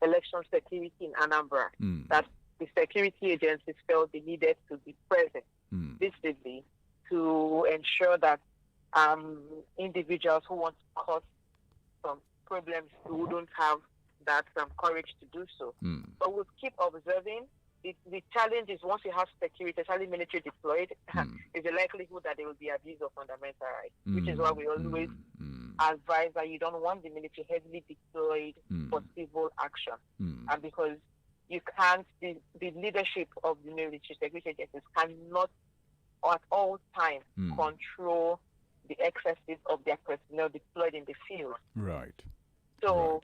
election security in Anambra. That the security agencies felt they needed to be present visibly to ensure that individuals who want to cause some problems who don't have that courage to do so. But we'll keep observing. The challenge is once you have security, especially military deployed, there's a likelihood that there will be abuse of fundamental rights, which is why we always advise that you don't want the military heavily deployed for civil action. And because you can't, the leadership of the military security agencies cannot at all times control the excesses of their personnel deployed in the field. Right. So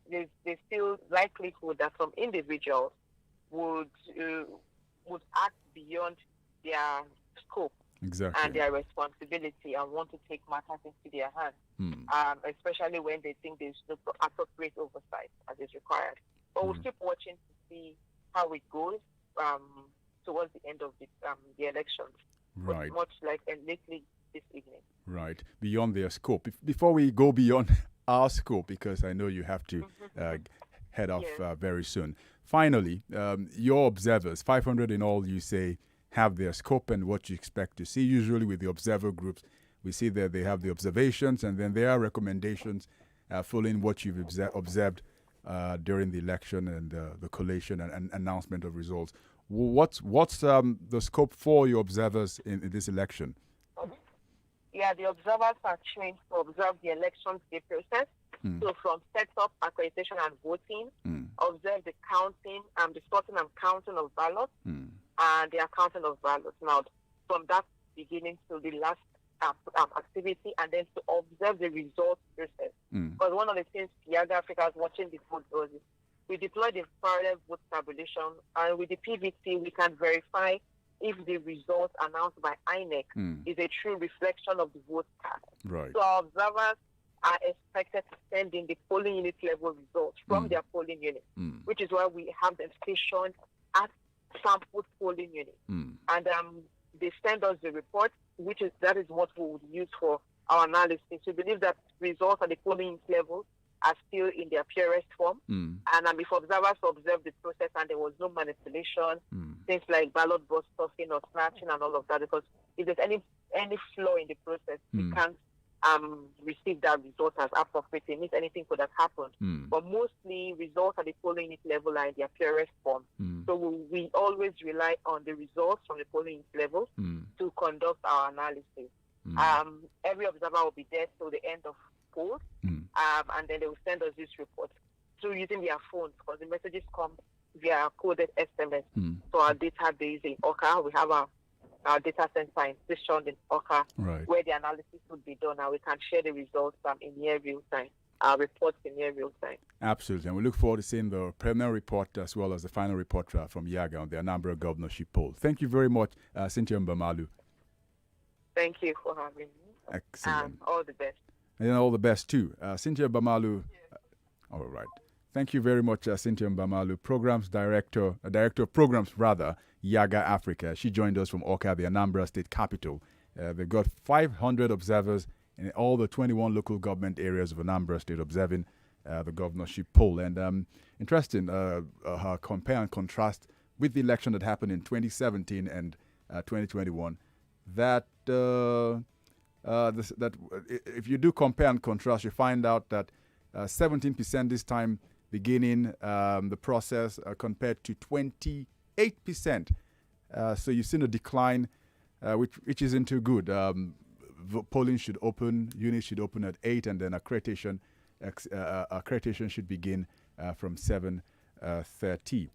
there's still likelihood that some individuals would act beyond their scope and their responsibility and want to take matters into their hands, especially when they think there's no appropriate oversight as is required. But we'll keep watching to see how it goes towards the end of the elections. Right. Much like lately this evening. Right. Beyond their scope. Before we go beyond our scope, because I know you have to head off very soon. Finally, your observers, 500 in all, you say, have their scope and what you expect to see. Usually with the observer groups, we see that they have the observations and then there are recommendations following what you've observed during the election and the collation and announcement of results. What's the scope for your observers in this election? Yeah, the observers are trained to observe the election day process. So from setup, accreditation, and voting, observe the counting, the sorting and counting of ballots, and the accounting of ballots. Now, from that beginning to the last activity, and then to observe the results process. Because one of the things Yaga Africa is watching the vote does is we deploy the parallel vote tabulation, and with the PVT, we can verify if the results announced by INEC is a true reflection of the vote cast. Right. So our observers are expected to send in the polling unit level results from their polling unit, which is why we have them stationed at sampled polling units. And they send us the report, that is what we would use for our analysis. We believe that results at the polling unit level are still in their purest form. And if observers observe the process and there was no manipulation, things like ballot box stuffing or snatching and all of that, because if there's any flaw in the process, we can't receive that result as appropriate. It means anything could have happened. But mostly results at the polling unit level are in their purest form. So we always rely on the results from the polling unit level to conduct our analysis. Every observer will be there till the end of polls, and then they will send us this report through using their phones, because the messages come via coded SMS. So our database in Oka, we have our data center institution in Oka, where the analysis would be done, and we can share the results in near real time. Our reports in near real time. Absolutely, and we look forward to seeing the preliminary report as well as the final report from Yaga on the Anambra governorship poll. Thank you very much, Cynthia Mbamalu. Thank you for having me. Excellent. All the best. And all the best too. Cynthia Mbamalu. All right. Thank you very much, Cynthia Mbamalu, Director of Programs, Yaga Africa. She joined us from Oka, the Anambra State capital. They've got 500 observers in all the 21 local government areas of Anambra State observing the governorship poll. And interesting, her compare and contrast with the election that happened in 2017 and 2021. That if you do compare and contrast, you find out that 17% this time beginning the process compared to 28%. So you've seen a decline, which isn't too good. Polling should open, units should open at 8, and then accreditation should begin from 7:30.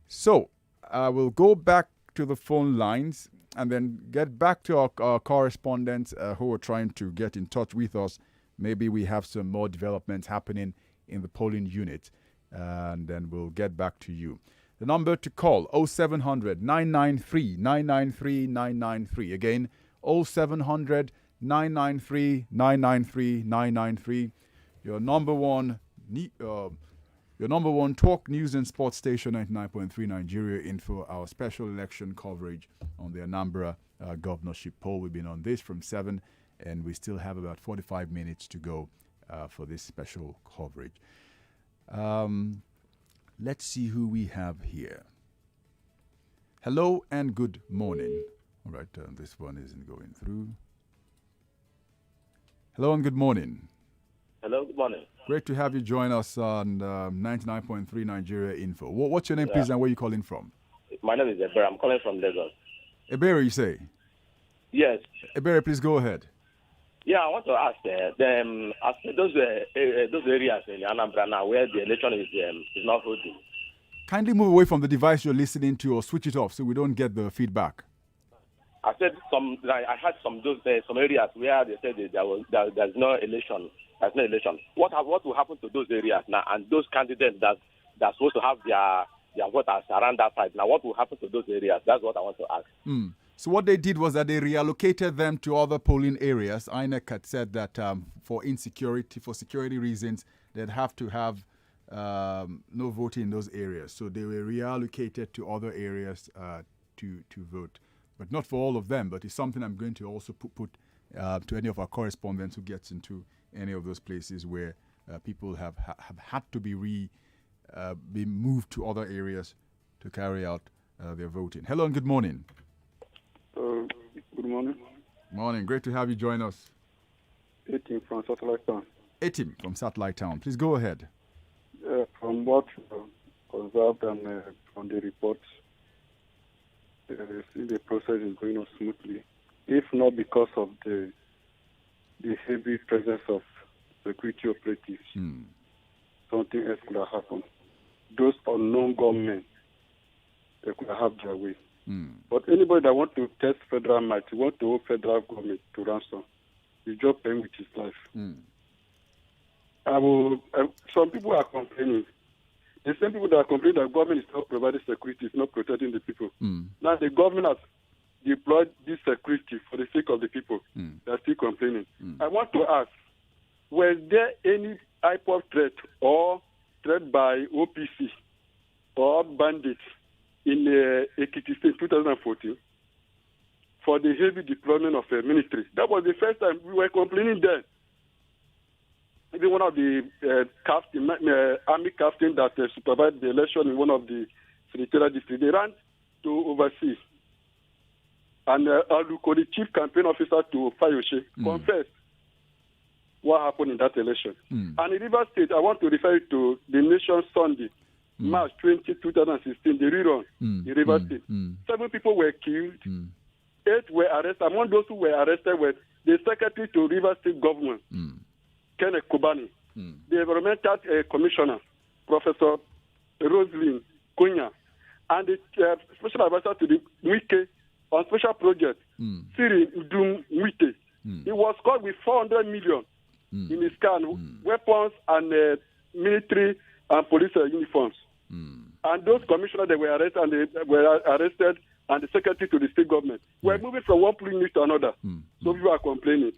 So I will go back to the phone lines and then get back to our correspondents who are trying to get in touch with us. Maybe we have some more developments happening in the polling unit, and then we'll get back to you. The number to call, 0700 993 993 993. Again, 0700 993 993 993. Your number one Your number one talk, news and sports station, 99.3 Nigeria Info, our special election coverage on the Anambra governorship poll. We've been on this from 7, and we still have about 45 minutes to go for this special coverage. Let's see who we have here. Hello and good morning. All right, this one isn't going through. Hello and good morning. Hello, good morning. Great to have you join us on 99.3 Nigeria Info. What's your name, please, and where are you calling from? My name is Ebere. I'm calling from Lagos. Ebere, you say? Yes. Ebere, please go ahead. Yeah, I want to ask those areas in Anambra now where the election is not holding. Kindly move away from the device you're listening to or switch it off so we don't get the feedback. I said I had some areas where they said there's no election. There's no election. What will happen to those areas now and those candidates that's supposed to have their voters around that side? Now, what will happen to those areas? That's what I want to ask. So what they did was that they reallocated them to other polling areas. INEC had said that for security reasons, they'd have to have no voting in those areas. So they were reallocated to other areas to vote. But not for all of them, but it's something I'm going to also put to any of our correspondents who gets into any of those places where people have had to be moved to other areas to carry out their voting. Hello and good morning. Good morning. Morning. Great to have you join us. Etim from Satellite Town. Etim from Satellite Town. Please go ahead. From what observed and from the reports, see the process is going on smoothly. If not because of the heavy presence of security operatives, something else could have happened. Those unknown gunmen, they could have their way. But anybody that wants to test federal might, want to hold federal government to ransom, you just paying with his life. Some people are complaining. The same people that are complaining that government is not providing security, is not protecting the people. Now the government has deployed this security for the sake of the people. They are still complaining. I want to ask, was there any type of threat or threat by OPC or bandits in Ekiti State 2014 for the heavy deployment of military? That was the first time we were complaining then. Even one of the army captains that supervised the election in one of the senatorial districts, they ran to oversee. And Aluko, the chief campaign officer to Fayoshe, confessed what happened in that election. And in Rivers State, I want to refer you to the Nation Sunday, March 20, 2016, the rerun in Rivers State. 7 people were killed, 8 were arrested. Among those who were arrested were the secretary to Rivers State government, Kenneth Kobani, the environmental commissioner, Professor Rosalind Kunya, and the special advisor to the Wike on special project, Siri Udum Wite. He was caught with 400 million in his car, weapons and military and police uniforms. And those commissioners that were arrested and the secretary to the state government were moving from one polling unit to another. So people are complaining.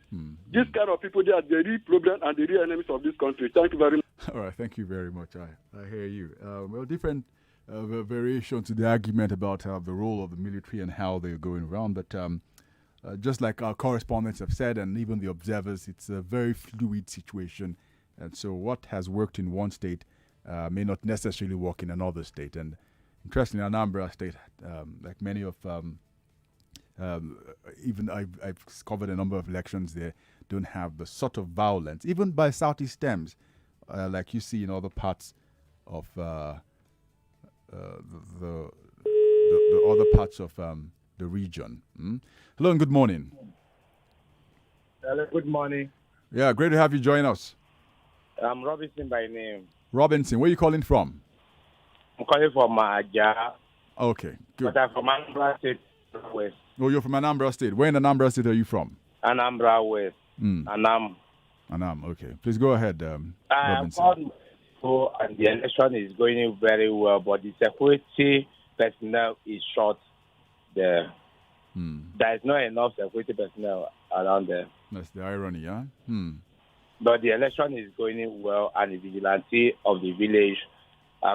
This kind of people, they are the real problem and the real enemies of this country. Thank you very much. All right, thank you very much. I hear you. Well, different variations to the argument about the role of the military and how they're going around. But just like our correspondents have said, and even the observers, it's a very fluid situation. And so what has worked in one state may not necessarily work in another state. And interestingly, Anambra State, like many of, even I've covered a number of elections there, don't have the sort of violence, even by Southeast Stems, like you see in other parts of the other parts of the region. Hello and good morning. Hello, good morning. Yeah, great to have you join us. I'm Robinson by name. Robinson, where are you calling from? I'm calling from Aja. Okay, good. But I'm from Anambra State West. Oh, you're from Anambra State. Where in Anambra State are you from? Anambra West. Anam, okay. Please go ahead, Robinson. And the election is going very well, but the security personnel is short there. There is not enough security personnel around there. That's the irony, yeah? But the election is going well, and the vigilante of the village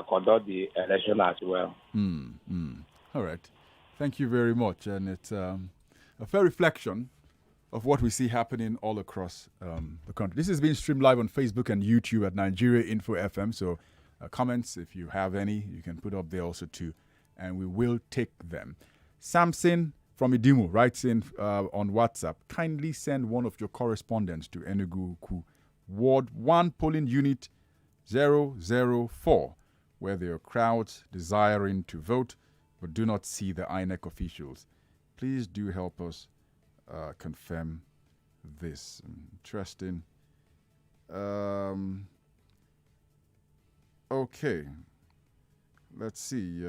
conduct the election as well. All right. Thank you very much. And it's a fair reflection of what we see happening all across the country. This is being streamed live on Facebook and YouTube at Nigeria Info FM. So comments, if you have any, you can put up there also too. And we will take them. Samson from Idimu writes in on WhatsApp, kindly send one of your correspondents to Enugu Ward 1 polling unit 004, where there are crowds desiring to vote but do not see the INEC officials. Please do help us confirm this. Interesting. Okay. Let's see.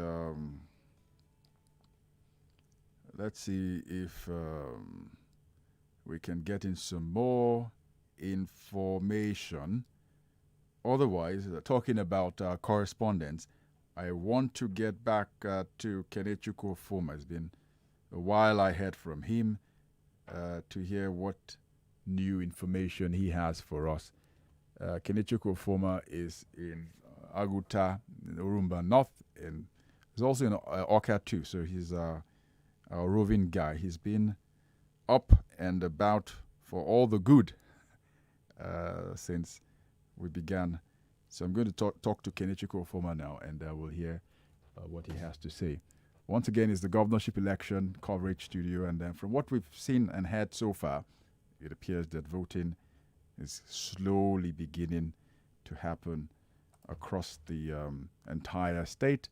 Let's see if we can get in some more information. Otherwise, talking about correspondence, I want to get back to Kenechukwu Ofoma. It's been a while I heard from him to hear what new information he has for us. Kenechukwu Ofoma is in Aguta, in Urumba North, and he's also in Oka too, so he's a roving guy. He's been up and about for all the good since we began. So I'm going to talk to Kenechukwu Ofoma now, and we'll hear what he has to say. Once again, it's the governorship election coverage studio, and from what we've seen and heard so far, it appears that voting is slowly beginning to happen across the entire state.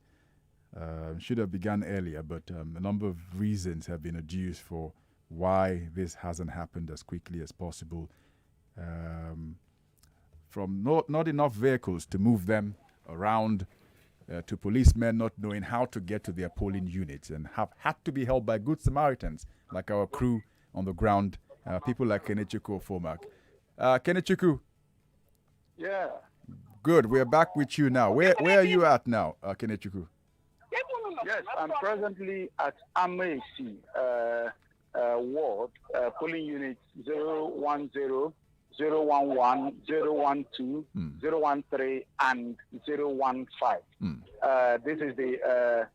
Should have begun earlier, but a number of reasons have been adduced for why this hasn't happened as quickly as possible. From not enough vehicles to move them around, to policemen not knowing how to get to their polling units and have had to be helped by good Samaritans like our crew on the ground, people like Kenechukwu Ofoma. Kenechukwu. Yeah. Good. We're back with you now. Where are you at now, Kenechukwu? Yes, I'm presently at Amaisi Ward, polling units 010, 011, 012, 013, and 015. This is the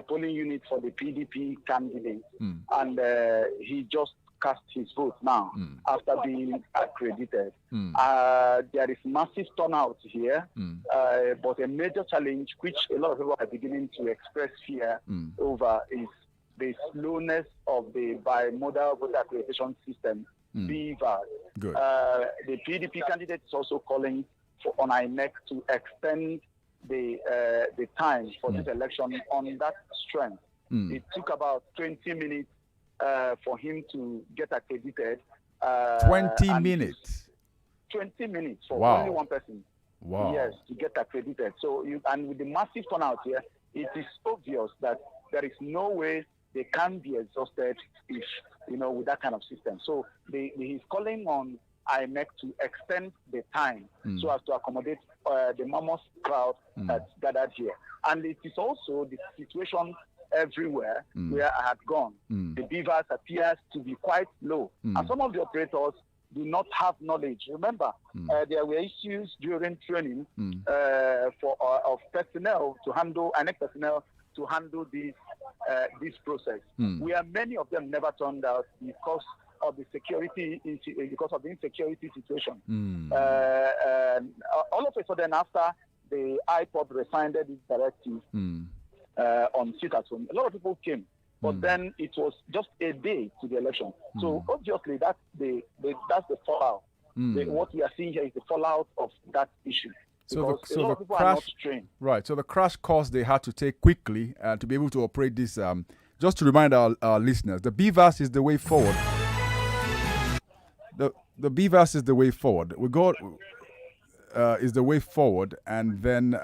polling unit for the PDP candidate, and he just cast his vote now after being accredited. There is massive turnout here, but a major challenge which a lot of people are beginning to express fear over is the slowness of the bimodal voter accreditation system, BVAS. The PDP candidate is also calling on INEC to extend the time for this election on that strength. It took about 20 minutes for him to get accredited. 20 minutes? 20 minutes for only one person. Wow. Yes, to get accredited. So, and with the massive turnout here, it is obvious that there is no way they can be exhausted if, with that kind of system. So he's calling on INEC to extend the time so as to accommodate the mammoth crowd that's gathered here. And it is also the situation everywhere where I had gone. The BVAS appears to be quite low. And some of the operators do not have knowledge. Remember, there were issues during training of personnel to handle, INEC personnel to handle this process, where many of them never turned out because of the insecurity situation. All of a sudden, after the IPOD rescinded its directive on sit at home, a lot of people came, but then it was just a day to the election. So obviously, that's the fallout. What we are seeing here is the fallout of that issue. So the crash, right? So the crash course they had to take quickly to be able to operate this. Just to remind our listeners, the BVAS is the way forward. The BVAS is the way forward. Is the way forward, and then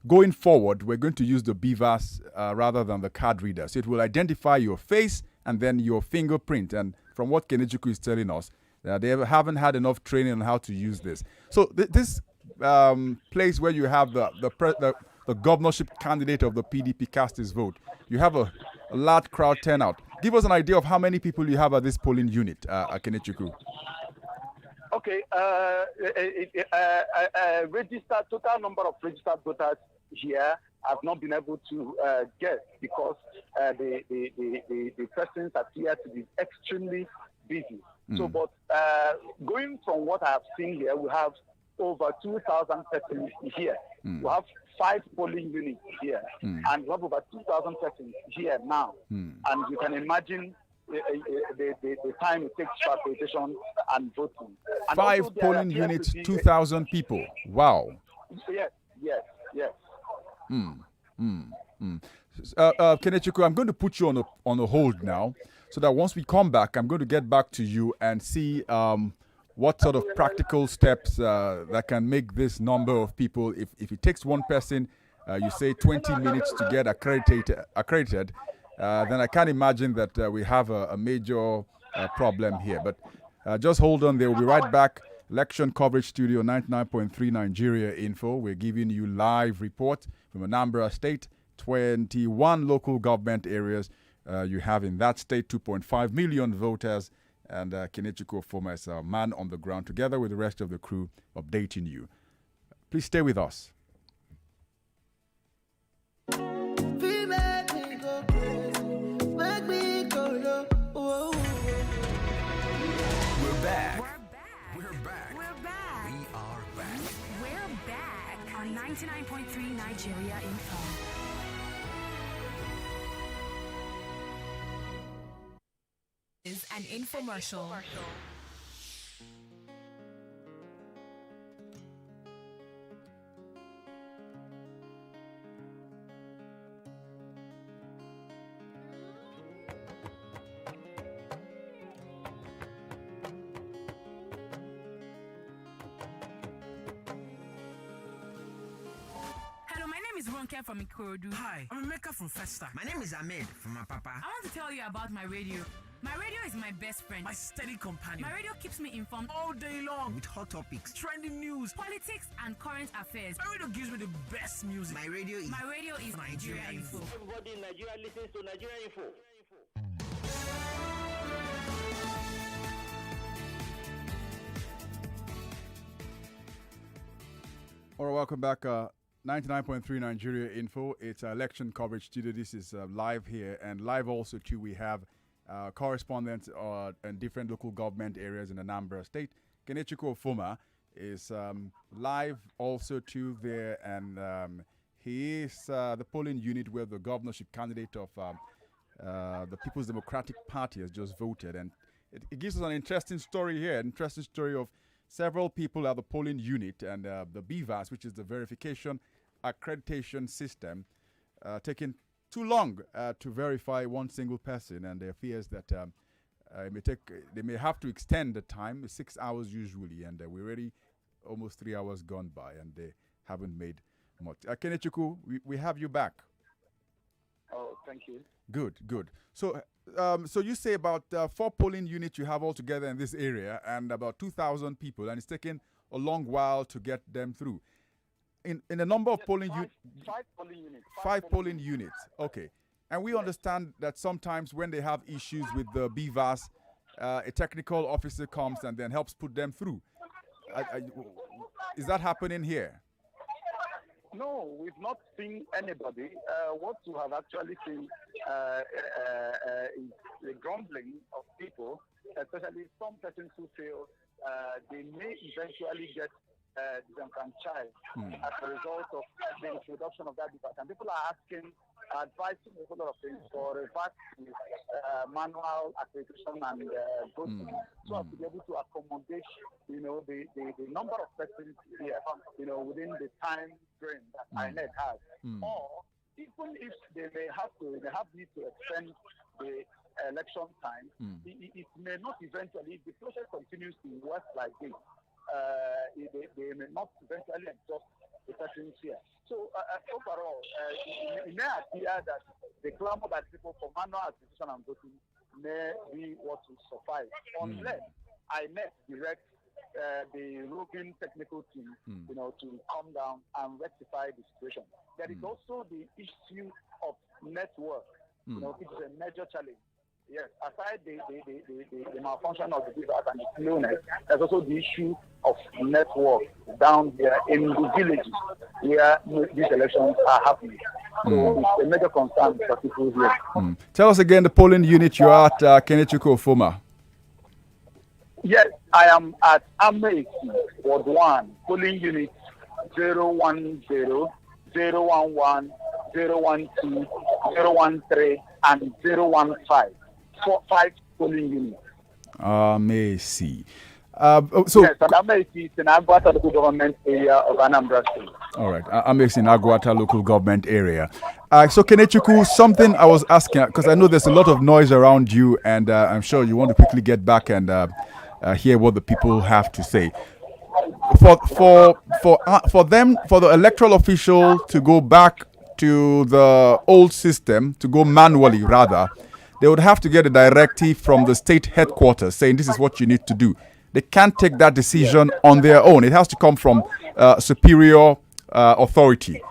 going forward, we're going to use the BVAS rather than the card reader. So it will identify your face and then your fingerprint. And from what Kenechukwu is telling us, they haven't had enough training on how to use this. So this place where you have the governorship candidate of the PDP cast his vote, you have a large crowd turnout. Give us an idea of how many people you have at this polling unit, Kenechukwu. Okay. Okay. Registered total number of registered voters here have not been able to get because the persons appear to be extremely busy. So, but going from what I have seen here, we have over 2,000 persons here. We have 5 polling units here, and we have over 2,000 persons here now. And you can imagine the time it takes for accreditation and voting. And 5 polling units, 2,000 people. Wow. Yes. Kenechukwu, I'm going to put you on a hold now, so that once we come back, I'm going to get back to you and see what sort of practical steps that can make this number of people, if it takes one person, you say 20 minutes to get accredited, then I can't imagine that we have a major problem here. But just hold on there. We'll be right back. Election Coverage Studio 99.3 Nigeria Info. We're giving you live report from Anambra State. 21 local government areas you have in that state, 2.5 million voters. And Kenechukwu Ofoma is our man on the ground, together with the rest of the crew, updating you. Please stay with us. We're back. We're back on 99.3 Nigeria Info. Is an infomercial. Ronke from Ikorodu. Hi, I'm Emeka from Festa. My name is Ahmed from my papa. I want to tell you about my radio. My radio is my best friend. My steady companion. My radio keeps me informed all day long with hot topics, trending news, politics, and current affairs. My radio gives me the best music. My radio is Nigeria Info. Everybody in Nigeria listens to Nigeria Info. All right, welcome back. 99.3 Nigeria Info. It's election coverage studio. This is live here, and live also too. We have correspondents in different local government areas in Anambra State. Kenechukwu Ofoma is live also too there, and he is the polling unit where the governorship candidate of the People's Democratic Party has just voted, and it gives us an interesting story here. An interesting story of several people at the polling unit and the BVAS, which is the verification accreditation system, taking too long to verify one single person, and there are fears that they may have to extend the time, 6 hours usually, and we're already almost 3 hours gone by, and they haven't made much. Kenechukwu, we have you back. Oh, thank you. Good. So you say about 4 polling units you have altogether in this area, and about 2,000 people, and it's taken a long while to get them through. In a number of polling units. 5 polling units. 5 polling units. Okay. And we understand that sometimes when they have issues with the BVAS, a technical officer comes and then helps put them through. Is that happening here? No, we've not seen anybody. What we have actually seen is the grumbling of people, especially some persons who feel they may eventually get disenfranchised as a result of the introduction of that device. And people are advising a whole lot of things for revert to manual accreditation and voting, so as to be able to accommodate, the number of persons here, within the time frame that INEC has. Or even if they have need to extend the election time, it may not eventually, if the process continues to work like this, they may not eventually exhaust the persons here. So overall, it may appear that the clamor by people for manual acquisition and voting may be what will suffice, unless INEC directs the roving technical team, to come down and rectify the situation. There is also the issue of network, which is a major challenge Yes, aside the malfunction of the device and the slowness, there's also the issue of network down there in the villages where these elections are happening. So it's a major concern for people here. Tell us again the polling unit you're at, Kenechukwu Ofoma. Yes, I am at Amaisi, Ward 1, polling unit 010, 011, 012, 013, and 015. 5 polling units. Amaisi. Yes, and Amaisi is in Agwata local government area of Anambra State. All right, Amaisi in Agwata local government area. So Kenechukwu, something I was asking, because I know there's a lot of noise around you, and I'm sure you want to quickly get back and hear what the people have to say. For the electoral official to go back to the old system, to go manually rather, they would have to get a directive from the state headquarters saying this is what you need to do. They can't take that decision on their own. It has to come from superior authority.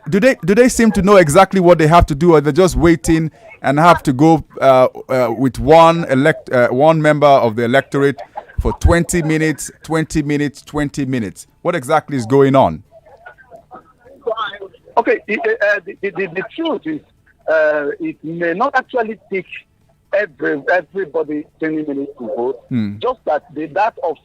Do they seem to know exactly what they have to do, or they're just waiting and have to go with one member of the electorate for 20 minutes, 20 minutes, 20 minutes? What exactly is going on? Okay, the truth is it may not actually take everybody 20 minutes to vote. Just that that of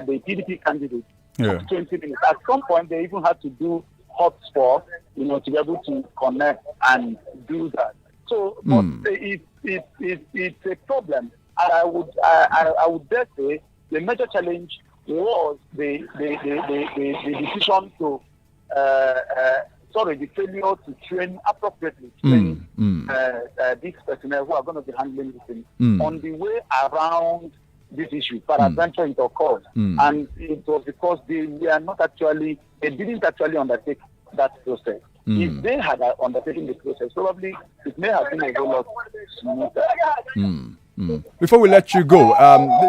the PDP candidate, 20 minutes. At some point, they even had to do hotspot, to be able to connect and do that. So, but it's a problem. And I would dare say the major challenge was the decision to the failure to train appropriately, these personnel who are going to be handling this thing on the way around this issue. Peradventure it occurred, and it was because they didn't actually undertake that process. If they had undertaken the process, probably it may have been a whole lot smoother. Before we let you go,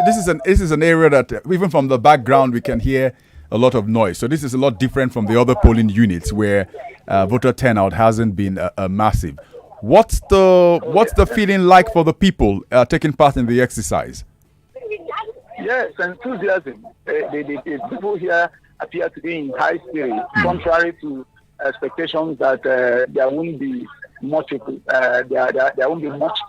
this is an area that even from the background we can hear a lot of noise. So this is a lot different from the other polling units where voter turnout hasn't been massive. What's the feeling like for the people taking part in the exercise? Yes, enthusiasm. The people here appear to be in high spirits, contrary to expectations that there won't be much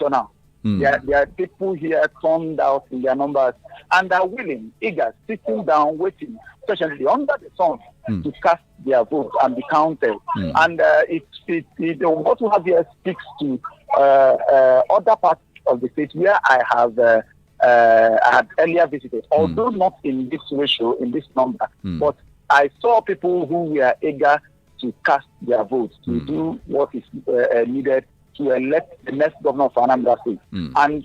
turnout. There are people here turned out in their numbers and are willing, eager, sitting down, waiting, especially under the sun, to cast their vote and be counted. And what we have here speaks to other parts of the state where I had earlier visited, although not in this ratio, in this number, but I saw people who were eager to cast their votes, to do what is needed to elect the next governor of Anambra State. And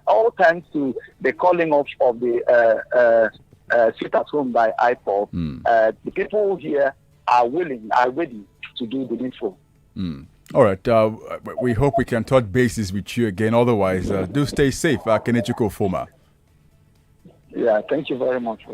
all thanks to the calling off of the sit at home by IPOB, the people here are ready to do the needful. All right. We hope we can touch bases with you again. Otherwise, do stay safe, Kenechukwu Ofoma. Yeah, thank you very much.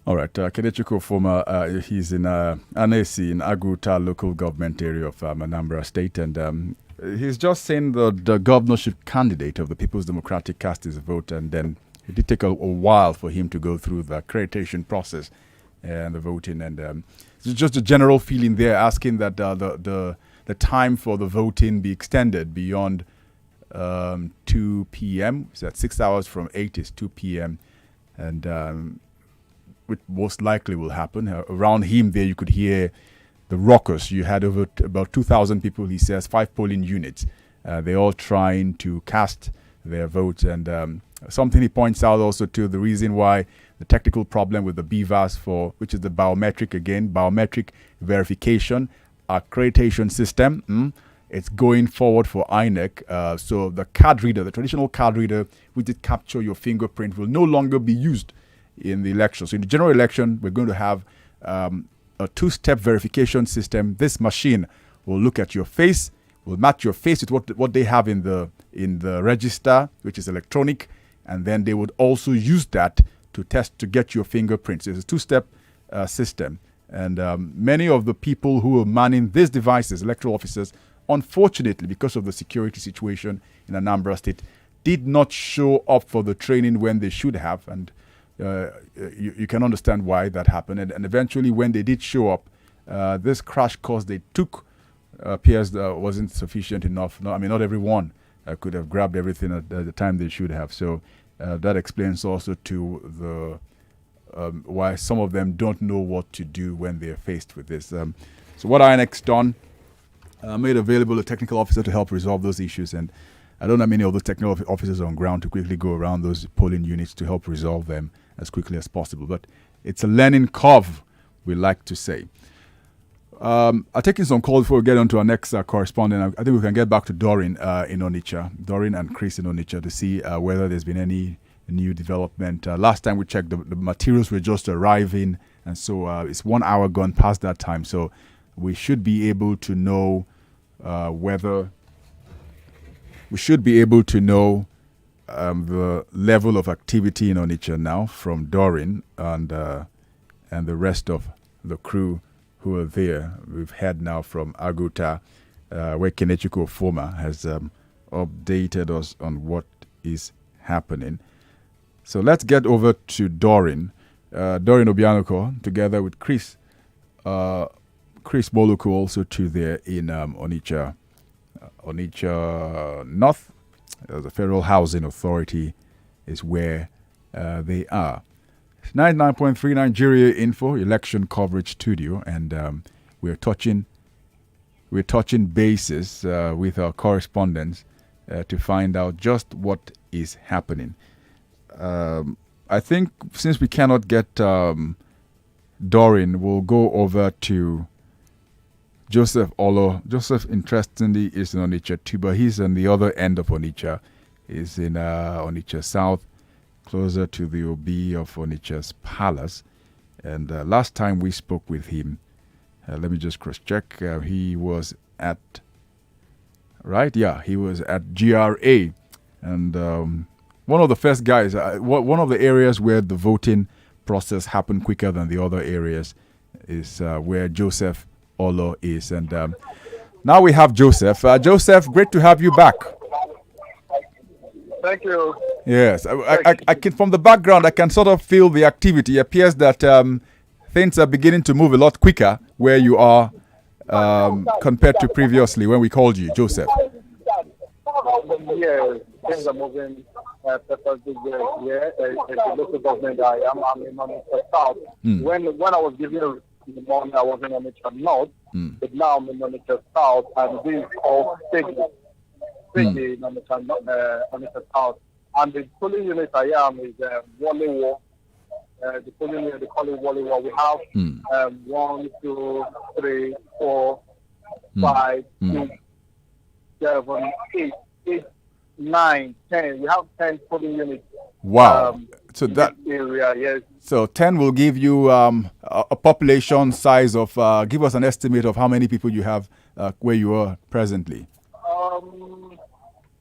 All right. Kenechukwu Ofoma, he's in Anesi in Aguta local government area of Anambra State. And he's just saying the governorship candidate of the People's Democratic cast his vote. And then it did take a while for him to go through the accreditation process and the voting. And it's just a general feeling there asking that the time for the voting be extended beyond 2 p.m. So at 6 hours from 8 is 2 p.m. And which most likely will happen. Around him there you could hear the rockers. You had over about 2,000 people, he says, 5 polling units. They're all trying to cast their votes. And something he points out also to the reason why the technical problem with the BVAS which is the biometric verification accreditation system, it's going forward for INEC. So the card reader, the traditional card reader, which did capture your fingerprint, will no longer be used in the election. So in the general election, we're going to have a 2-step verification system. This machine will look at your face, will match your face with what they have in the register, which is electronic, and then they would also use that to get your fingerprints. It's a 2-step system. And many of the people who are manning these devices, electoral officers, unfortunately, because of the security situation in Anambra State, did not show up for the training when they should have. And you can understand why that happened. And eventually, when they did show up, this crash course they took appears wasn't sufficient enough. No, I mean, not everyone could have grabbed everything at the time they should have. So that explains also to the why some of them don't know what to do when they're faced with this. So what INEC done, made available a technical officer to help resolve those issues. And I don't have many of those technical officers on ground to quickly go around those polling units to help resolve them as quickly as possible. But it's a learning curve, we like to say. I'm taking some calls before we get on to our next correspondent. I think we can get back to Doreen in Onitsha, Doreen and Chris in Onitsha, to see whether there's been any new development. Last time we checked, the materials were just arriving, and so it's 1 hour gone past that time. So we should be able to know whether the level of activity in Onitsha now from Doreen and the rest of the crew who are there. We've heard now from Aguta, where Kenechiko Foma has updated us on what is happening. So let's get over to Doreen. Doreen Obianoko, together with Chris Boluku, also too there in Onitsha North. The Federal Housing Authority is where they are. 99.3 Nigeria Info, election coverage studio, and we're touching bases with our correspondents to find out just what is happening. I think since we cannot get Doreen, we'll go over to Joseph Olo. Joseph, interestingly, is in Onitsha too, but he's on the other end of Onitsha. He's in Onitsha South, closer to the OB of Onitsha's Palace. And last time we spoke with him, let me just cross-check. He was at, he was at GRA. And one of the first guys, one of the areas where the voting process happened quicker than the other areas is where Joseph Olo is. And now we have Joseph. Joseph, great to have you back. Thank you. Yes, I can, from the background, I can sort of feel the activity. It appears that things are beginning to move a lot quicker where you are compared to previously when we called you, Joseph. Yeah, things are moving perfectly well here. The local government I'm in Onitsha South. When I was giving you in the morning, I was in Onitsha North, but now I'm in Onitsha South, and this is all Stiggy in Onitsha South. And the polling unit I am is Wally War. The polling unit, they call it Wally War. We have 1, 2, 3, 4, 5, 6, 7, 8, 9, 10. We have 10 polling units. Wow. So that area, yes. So 10 will give you a population size of, give us an estimate of how many people you have where you are presently.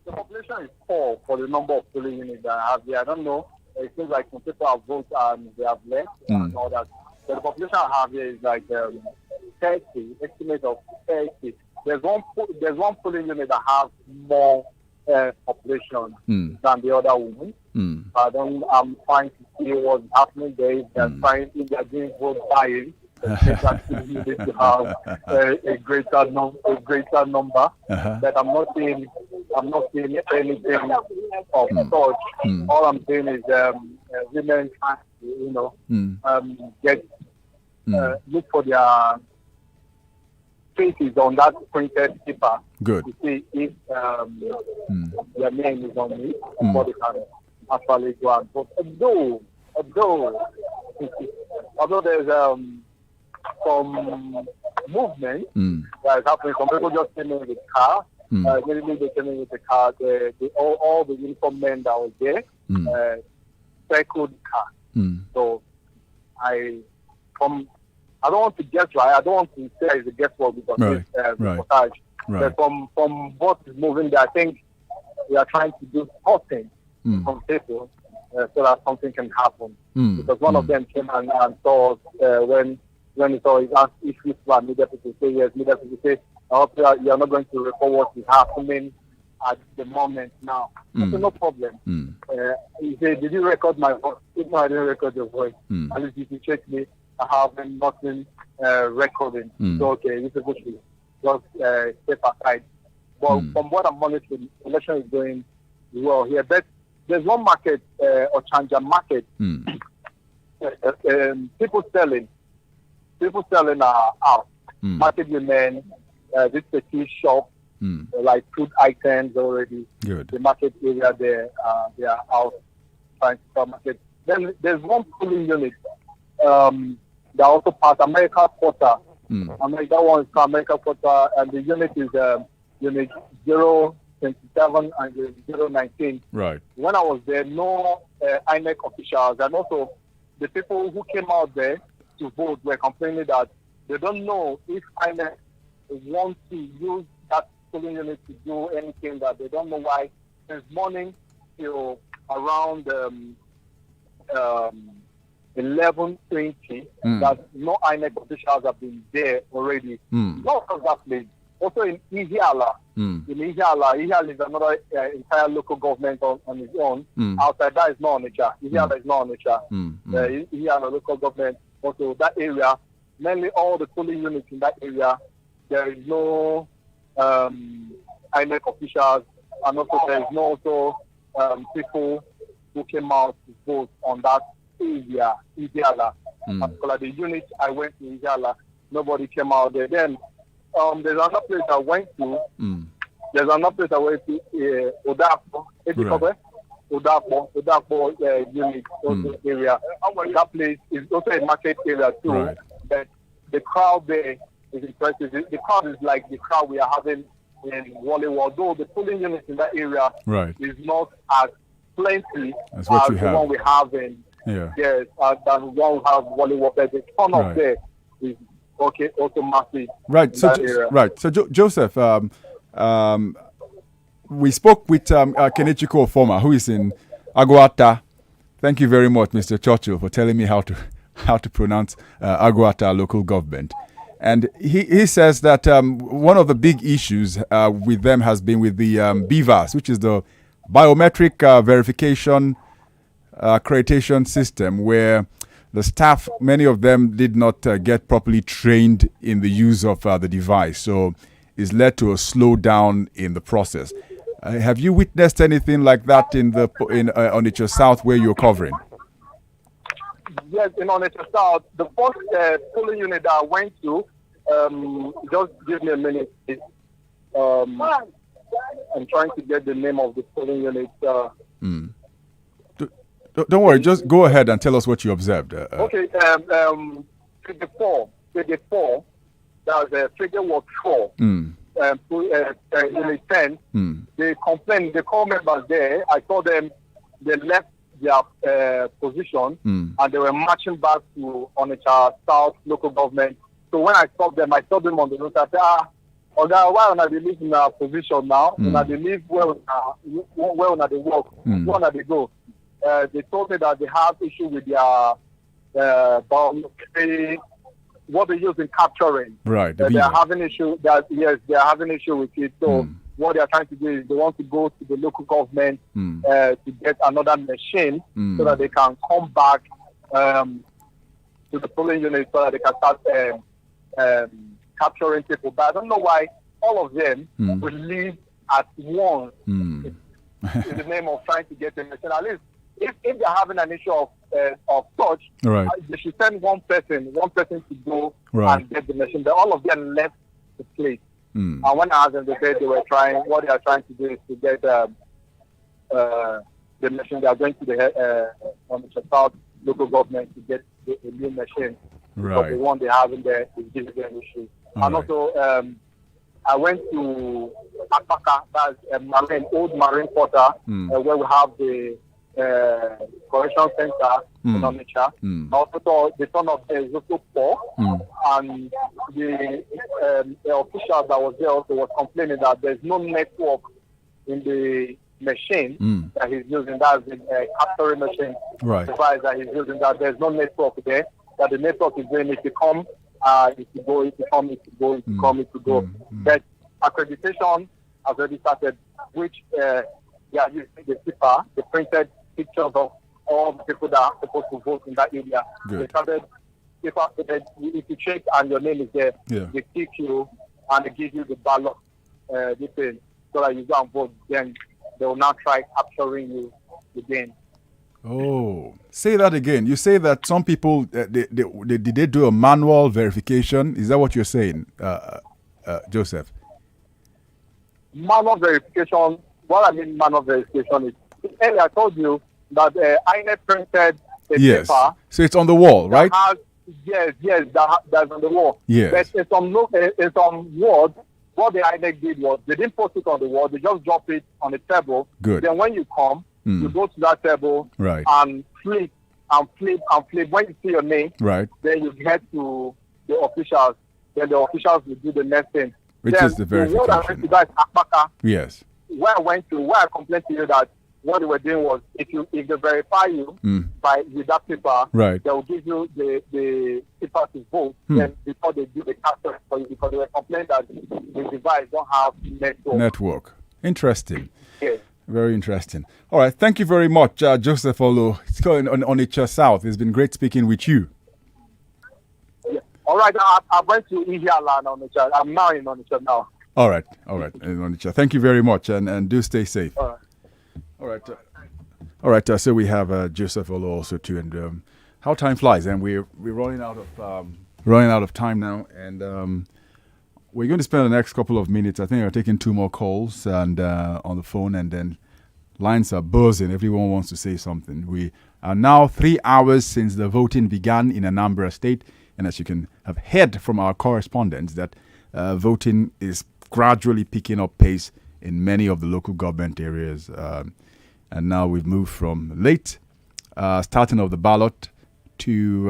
The population is 4 for the number of polling units that I have here. I don't know. It seems like some people have voted and they have left and all that. But the population I have here is like 30, estimate of 30. There's one polling unit that has more population than the other one. I'm trying to see what's happening there. If they're doing vote buying, they need to have a greater number. But I'm not seeing anything of such. All I'm saying is women trying to, look for their faces on that printed paper. Good. To see if their name is on it before they can actually go and vote. Although there's some movement that is happening. Some people just came in with car. Immediately they came in with the car. All the uniform men that was there circled the car. So I don't want to guess right. I don't want to say it's a guesswork because it's reportage. But from what is moving there, I think we are trying to do something from people so that something can happen. Because one of them came and saw us when when it's always asked if you plan, media people say yes, media people say, I hope you are not going to record what is happening at the moment now. I said, no problem. He said, did you record my voice? No, I didn't record your voice. At least if you check me, I haven't nothing recording. So, okay, this is what you just step aside. But from what I'm monitoring, the election is going well here. But there's one market, Ochanja market, people selling out. Market women, this petite shop, like food items already. Good. The market area there, they are out trying to sell market. Then there's one polling unit that also passed America Quarter. That one is called America Quarter, and the unit is unit 027 and 019. Right. When I was there, no INEC officials, and also the people who came out there to vote were complaining that they don't know if INEC wants to use that polling unit to do anything, that they don't know why. Since morning till around 11:20, that no INEC officials have been there already. Not of that place. Also in Ihiala. In Ihiala is another entire local government on its own. Outside that is not Onitsha. Ihiala is not Onitsha. Ihiala local government. Also that area, mainly all the polling units in that area, there is no INEC officials, and also there is no people who came out to vote on that area, Ihiala. Particularly the unit I went to Ihiala, nobody came out there. Then there's another place I went to. There's another place I went to, Odapo. Odapo unit, also area. That place is also a market area too. Right. But the crowd there is impressive. The crowd is like the crowd we are having in Wally, although the polling units in that area is not as plenty as what you the have. one we have in than the one we have Wally. But the turn up there is also massive. Right. So Joseph, we spoke with Kenechiko Ofoma, who is in Aguata. Thank you very much, Mr. Churchill, for telling me how to pronounce Aguata local government. And he says that one of the big issues with them has been with the BVAS, which is the biometric verification accreditation system, where the staff, many of them did not get properly trained in the use of the device. So it's led to a slowdown in the process. Have you witnessed anything like that in Onitsha South where you're covering? Yes, in Onitsha South, the first polling unit that I went to, just give me a minute. I'm trying to get the name of the polling unit. Don't worry, just go ahead and tell us what you observed. Okay, figure 4, that was figure 4. Unit 10, they complained, the core members there, I saw them, they left their position and they were marching back to Onitsha South local government. So when I saw them on the road. I said, why not they live in our position now? When they live where not they work, where not they go? They told me that they have issue with their what they use in capturing. Right. They are having issue. They are having issue with it. So what they are trying to do is they want to go to the local government to get another machine so that they can come back to the polling unit so that they can start capturing people. But I don't know why all of them will leave at once in the name of trying to get the machine. At least if they're having an issue of touch, they should send one person to go and get the machine. But all of them left the place. And when I asked them, they said what they are trying to do is to get the machine. They are going to the South local government to get a new machine. Because the one they have in there is giving them issues. And also, I went to Apaka, that's old marine quarter, where we have the correction center in Onitsha. Also, the turn up there is also poor, and the official that was there also was complaining that there's no network in the machine that he's using. That's the capturing machine device that he's using. That there's no network there. That the network is going if you come if you go, if you come, if you go, if you come, if you go. But accreditation has already started, which they are using the paper, the printed pictures of all the people that are supposed to vote in that area. Good. They started paper, if you check and your name is there, they pick you and they give you the ballot, this thing, so that you go and vote. Then they will now try capturing you again. Oh, say that again. You say that some people, did they do a manual verification? Is that what you're saying, Joseph? Manual verification, what I mean manual verification is, earlier I told you that INEC printed a paper. So it's on the wall, right? That's on the wall. Yes. But in some words, what the INEC did was they didn't post it on the wall, they just drop it on a table. Good. Then when you come, you go to that table and flip and flip and flip. When you see your name, then you get to the officials. Then the officials will do the next thing. Which is the verification. The word I went to that Akbaka, yes. Where I complained to you that what they were doing was if they verify you with that paper, they will give you the paper to vote. Then before they do the capture for you, because they were complaining that the device don't have network. Interesting. Yes. Very interesting. All right. Thank you very much, Joseph Olo. It's going on Onitsha South. It's been great speaking with you. Yeah. All right. I went to Ihiala and Onitsha. I'm now in Onitsha now. All right. In Onitsha. Thank you very much, and do stay safe. All right. So we have Joseph Olo also too, and how time flies, and we're running out of time now, and we're going to spend the next couple of minutes. I think we're taking 2 more calls and on the phone, and then lines are buzzing. Everyone wants to say something. We are now 3 hours since the voting began in Anambra State, and as you can have heard from our correspondents, that voting is gradually picking up pace in many of the local government areas. And now we've moved from late starting of the ballot to,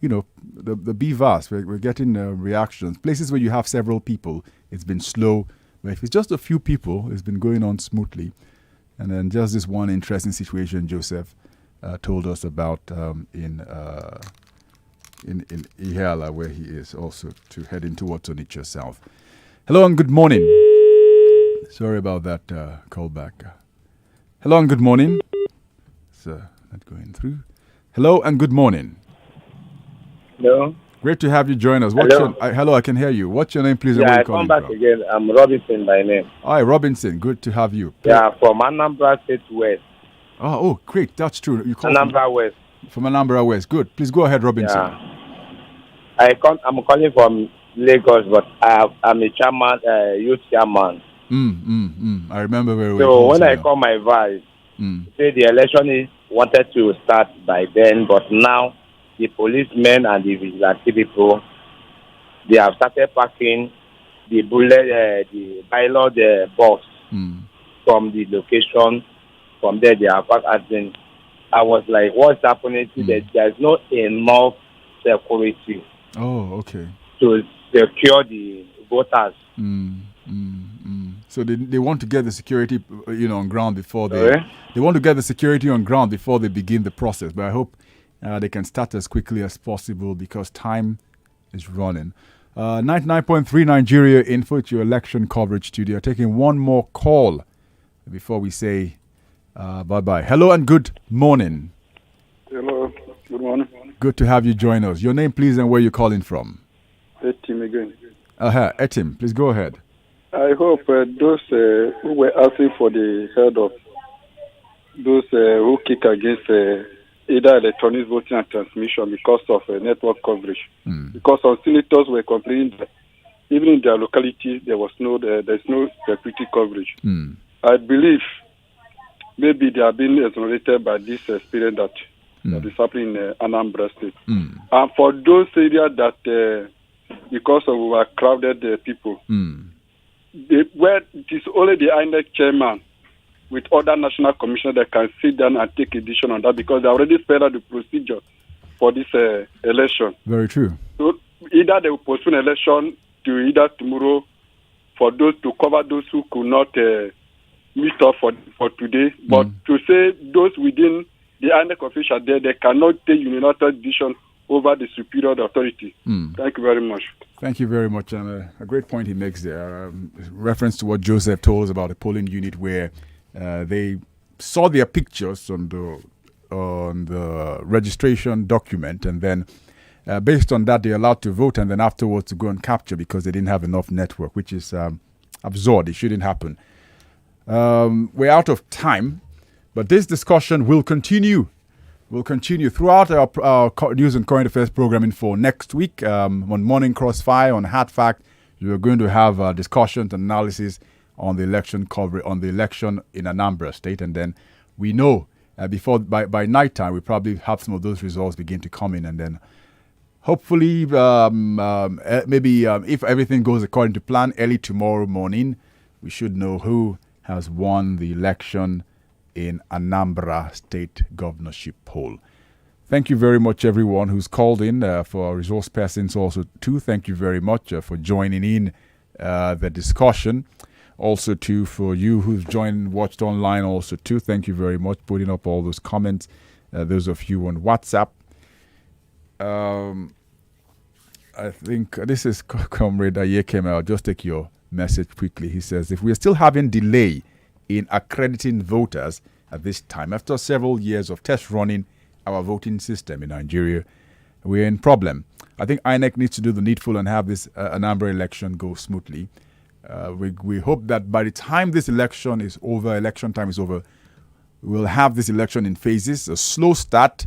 the BVAS. We're getting reactions. Places where you have several people, it's been slow. But if it's just a few people, it's been going on smoothly. And then just this one interesting situation Joseph told us about in Ihiala, where he is also heading towards Onitsha South. Hello and good morning. Sorry about that callback. Hello and good morning. So, not going through. Hello and good morning. Hello. Great to have you join us. Hello, I can hear you. What's your name, please? Yeah, I come back again. I'm Robinson by name. Hi, Robinson. Good to have you. Yeah, from Anambra State West. Oh, great. That's true. You call Anambra West. From Anambra West. Good. Please go ahead, Robinson. Yeah. I'm calling from Lagos, but I'm a chairman, youth chairman. I remember very well. So when I call my vice, say the election wanted to start by then, but now the policemen and the vigilante people, they have started packing the the ballot box from the location. From there, they are packed. I was like, what's happening to that? There's not enough security. Oh, okay. To secure the voters. So they want to get the security, on ground before they want to get the security on ground before they begin the process. But I hope they can start as quickly as possible because time is running. 99.3 Nigeria Info, it's your election coverage studio. Taking one more call before we say bye-bye. Hello and good morning. Hello, good morning. Good to have you join us. Your name, please, and where you're calling from. Etim again. Etim, please go ahead. I hope those who were asking for the head of those who kick against either electronic voting and transmission because of network coverage. Because some senators were complaining that even in their locality there's no security coverage. I believe maybe they are being exonerated by this experience that is happening in Anambra State. And for those areas that because of overcrowded people, where it is only the INEC chairman with other national commissioners that can sit down and take a decision on that because they already spelled out the procedure for this election. Very true. So either they will postpone election to either tomorrow for those to cover those who could not meet up for today. But to say those within the INEC official there, they cannot take unilateral decision over the superior authority. Thank you very much. Thank you very much. And a great point he makes there. Reference to what Joseph told us about the polling unit where they saw their pictures on the registration document, and then based on that, they're allowed to vote, and then afterwards to go and capture because they didn't have enough network, which is absurd. It shouldn't happen. We're out of time, but this discussion will continue. We'll continue throughout our news and current affairs programming for next week. On Morning Crossfire, on Hard Fact, we're going to have discussions and analysis on the election coverage, on the election in Anambra State. And then we know by nighttime, we probably have some of those results begin to come in. And then hopefully, maybe if everything goes according to plan, early tomorrow morning, we should know who has won the election in Anambra State Governorship poll. Thank you very much, everyone who's called in, for our resource persons also too. Thank you very much for joining in the discussion. Also too, for you who've watched online also too. Thank you very much putting up all those comments. Those of you on WhatsApp. I think this is Comrade Ayekeme. I'll just take your message quickly. He says, if we're still having delay in accrediting voters at this time, after several years of test running our voting system in Nigeria, we're in problem. I think INEC needs to do the needful and have this Anambra election go smoothly. We hope that by the time this election is over, election time is over, we'll have this election in phases, a slow start,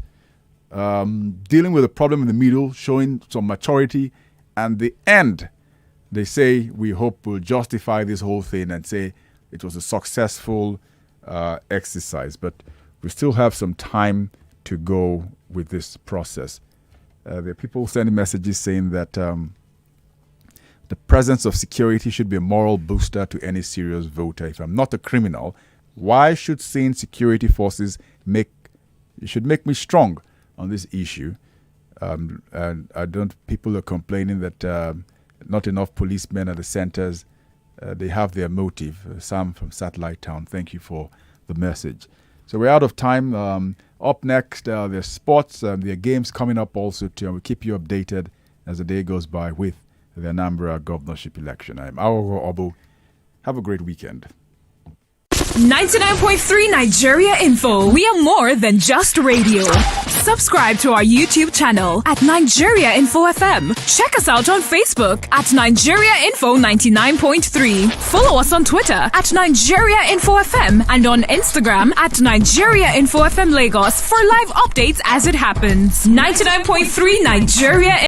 dealing with the problem in the middle, showing some maturity, and the end, they say, we hope will justify this whole thing and say it was a successful exercise. But we still have some time to go with this process. There are people sending messages saying that the presence of security should be a moral booster to any serious voter. If I'm not a criminal, why should seeing security forces make me strong on this issue? And people are complaining that not enough policemen at the centers. They have their motive. Sam from Satellite Town, thank you for the message. So we're out of time. Up next, there's sports. There are games coming up also too, and we'll keep you updated as the day goes by with the Anambra governorship election. I'm Aogo Obo. Have a great weekend. 99.3 Nigeria Info. We are more than just radio. Subscribe to our YouTube channel at Nigeria Info FM. Check us out on Facebook at Nigeria Info 99.3. Follow us on Twitter at Nigeria Info FM and on Instagram at Nigeria Info FM Lagos for live updates as it happens. 99.3 Nigeria